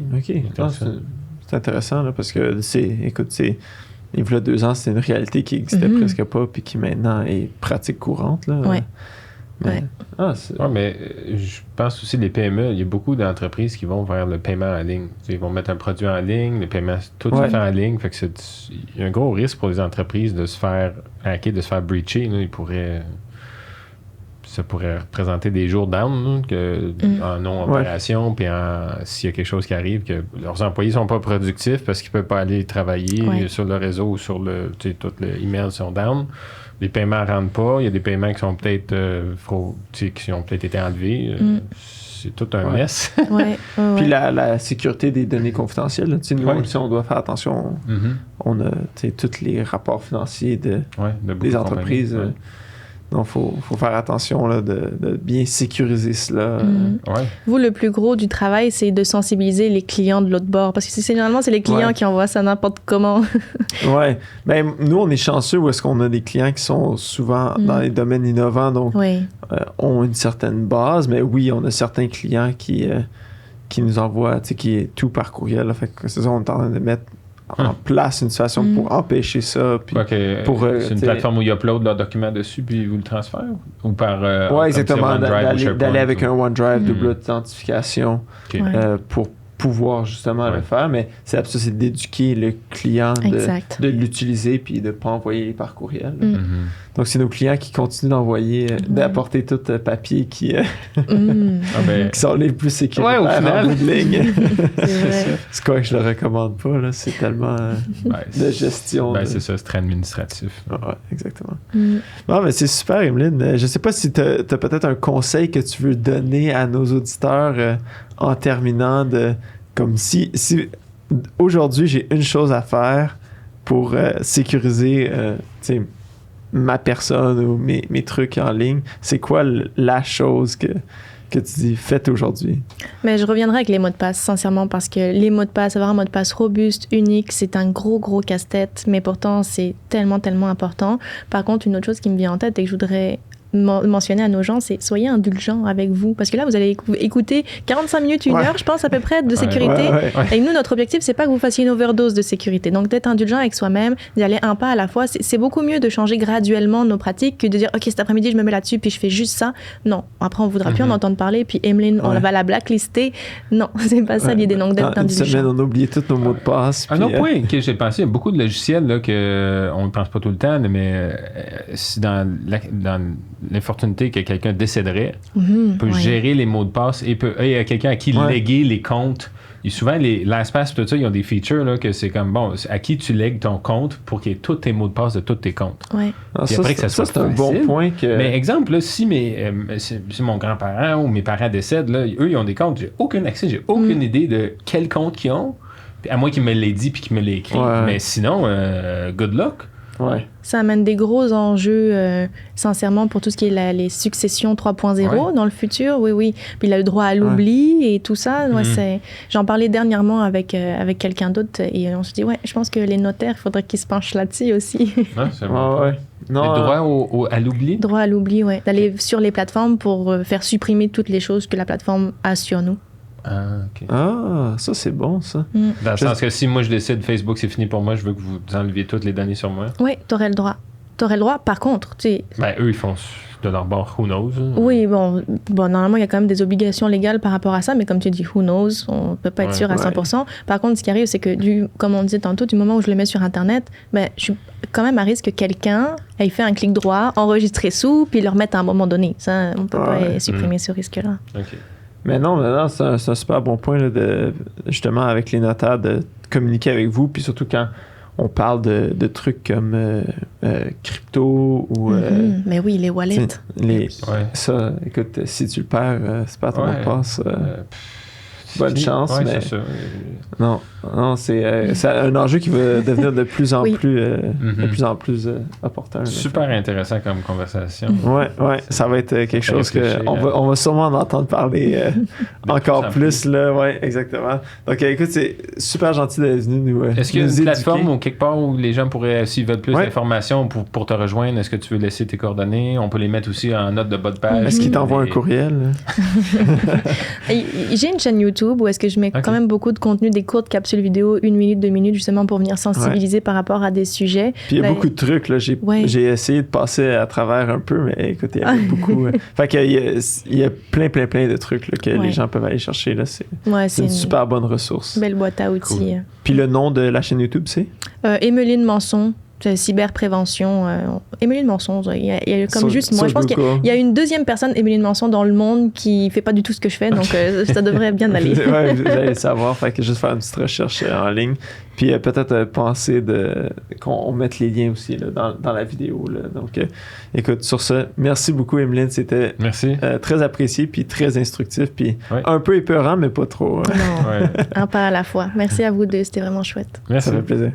Non, c'est intéressant, là, parce que écoute, il y a 2 ans, c'était une réalité qui n'existait presque pas, puis qui maintenant est pratique courante. Là. Ouais. Mais, Ouais. Ouais, mais je pense aussi les PME, il y a beaucoup d'entreprises qui vont vers le paiement en ligne. Ils vont mettre un produit en ligne, le paiement, tout se fait en ligne. Fait que il y a un gros risque pour les entreprises de se faire hacker, de se faire breacher. Là. Ça pourrait représenter des jours down en non-opération, puis s'il y a quelque chose qui arrive, que leurs employés sont pas productifs parce qu'ils peuvent pas aller travailler sur le réseau ou sur tous les emails sont down. Les paiements ne rentrent pas. Il y a des paiements qui sont peut-être qui ont peut-être été enlevés. C'est tout un mess. Puis la sécurité des données confidentielles. Là. Nous, aussi, on doit faire attention. On a tous les rapports financiers des entreprises. Donc, il faut faire attention là, de bien sécuriser cela. Vous, le plus gros du travail, c'est de sensibiliser les clients de l'autre bord. Parce que généralement, c'est les clients qui envoient ça n'importe comment. Oui. Ben, nous, on est chanceux où est-ce qu'on a des clients qui sont souvent dans les domaines innovants, donc ont une certaine base. Mais oui, on a certains clients qui nous envoient, qui est tout par courriel. Là. Fait que c'est ça, on est en train de mettre en place une situation pour empêcher ça. Puis c'est une plateforme où ils uploadent leurs documents dessus puis ils vous le transfèrent? Ou par exactement. D'aller avec un OneDrive, double authentification pour pouvoir justement le faire. Mais c'est d'éduquer le client de l'utiliser puis de ne pas envoyer par courriel. Donc, c'est nos clients qui continuent d'envoyer, d'apporter tout papier qui sont les plus sécuritaires en bout de ligne. C'est quoi que je le recommande pas, là. C'est tellement de gestion. C'est ça, c'est très administratif. Exactement. Non, mais c'est super, Emeline. Je sais pas si tu as peut-être un conseil que tu veux donner à nos auditeurs en terminant comme si aujourd'hui j'ai une chose à faire pour sécuriser ma personne ou mes trucs en ligne, c'est quoi la chose que tu dis faites aujourd'hui? Mais je reviendrai avec les mots de passe, sincèrement, parce que les mots de passe, avoir un mot de passe robuste, unique, c'est un gros casse-tête, mais pourtant c'est tellement important. Par contre, une autre chose qui me vient en tête et que je voudrais mentionner à nos gens, c'est soyez indulgents avec vous. Parce que là, vous allez écouter 45 minutes, 1 heure, je pense, à peu près, de sécurité. Et nous, notre objectif, c'est pas que vous fassiez une overdose de sécurité. Donc, d'être indulgent avec soi-même, d'y aller un pas à la fois, c'est beaucoup mieux de changer graduellement nos pratiques que de dire, OK, cet après-midi, je me mets là-dessus, puis je fais juste ça. Non. Après, on voudra plus en entendre parler, puis Emeline, on va la blacklister. Non, c'est pas ça l'idée. Donc, d'être indulgent. Une semaine, on a oublié tous nos mots de passe. Un autre point que j'ai pensé, il y a beaucoup de logiciels là, qu'on ne pense pas tout le temps, mais si dans l'infortunité que quelqu'un décéderait, peut gérer les mots de passe et il y a quelqu'un à qui léguer les comptes souvent, les LastPass, tout ça, ils ont des features là, que c'est comme, bon, à qui tu lègues ton compte pour qu'il y ait tous tes mots de passe de tous tes comptes. Ouais. Puis après que ça soit c'est un bon facile. point. Que... Mais exemple, là, si mon grand-parent ou mes parents décèdent, là, eux, ils ont des comptes, j'ai aucun accès, j'ai aucune idée de quel compte qu'ils ont, à moins qu'ils me l'aient dit puis qu'ils me l'aient écrit. Ouais. Mais sinon, good luck. Ouais. Ça amène des gros enjeux, sincèrement, pour tout ce qui est les successions 3.0 dans le futur. Oui, oui. Puis il a le droit à l'oubli et tout ça. Ouais, j'en parlais dernièrement avec quelqu'un d'autre et on se dit, ouais, je pense que les notaires, il faudrait qu'ils se penchent là-dessus aussi. Ouais, c'est bon. Ouais. Non, le droit à l'oubli? Droit à l'oubli, oui. D'aller sur les plateformes pour faire supprimer toutes les choses que la plateforme a sur nous. Ah, OK. Ah, ça, c'est bon, ça. Dans le sens que si moi je décide Facebook c'est fini pour moi, je veux que vous enleviez toutes les données sur moi. Oui, t'aurais le droit. T'aurais le droit. Par contre, tu sais... Ben, eux, ils font de leur bord, who knows. Oui, bon, normalement, il y a quand même des obligations légales par rapport à ça, mais comme tu dis, who knows, on peut pas être sûr à 100%. Par contre, ce qui arrive, c'est que, comme on disait tantôt, du moment où je le mets sur Internet, ben, je suis quand même à risque que quelqu'un ait fait un clic droit, enregistrer sous, puis le remettre à un moment donné. Ça, on peut pas supprimer ce risque-là. OK. Mais non, c'est un super bon point, là, justement, avec les notaires, de communiquer avec vous, puis surtout quand on parle de trucs comme crypto ou... mais oui, les wallets. Ça, écoute, si tu le perds, c'est pas ton mot de passe. Bonne chance, mais... c'est ça. Non, c'est un enjeu qui va devenir de plus en plus opportun. Super intéressant comme conversation. Ouais, ça va être quelque chose on va sûrement en entendre parler encore plus, là, ouais, exactement. Donc, écoute, c'est super gentil d'être venu nous Est-ce qu'il y a une plateforme ou quelque part où les gens pourraient, s'ils veulent plus d'informations pour te rejoindre, est-ce que tu veux laisser tes coordonnées? On peut les mettre aussi en note de bas de page. Est-ce qu'il t'envoie un courriel? J'ai une chaîne YouTube où est-ce que je mets quand même beaucoup de contenu, des courtes capsules vidéo, 1 minute, 2 minutes, justement pour venir sensibiliser par rapport à des sujets. Puis il y a beaucoup de trucs, là. J'ai essayé de passer à travers un peu, mais écoute, il y a beaucoup... Fait qu'il y a plein de trucs là, que les gens peuvent aller chercher, là. C'est une super bonne ressource. Belle boîte à outils. Cool. Puis le nom de la chaîne YouTube, c'est? Emeline Manson. Cyberprévention. Emeline Manson, il y a comme juste moi. Je pense qu'il y a une deuxième personne, Emeline Manson, dans le monde qui fait pas du tout ce que je fais, donc ça devrait bien aller. Vous allez savoir, fait que juste faire une petite recherche en ligne. Puis peut-être penser qu'on mette les liens aussi là, dans la vidéo. Là. Donc, écoute, sur ce, merci beaucoup, Emeline. C'était très apprécié, puis très instructif, puis un peu épeurant, mais pas trop. Non, un pas à la fois. Merci à vous deux, c'était vraiment chouette. Merci. Ça fait plaisir.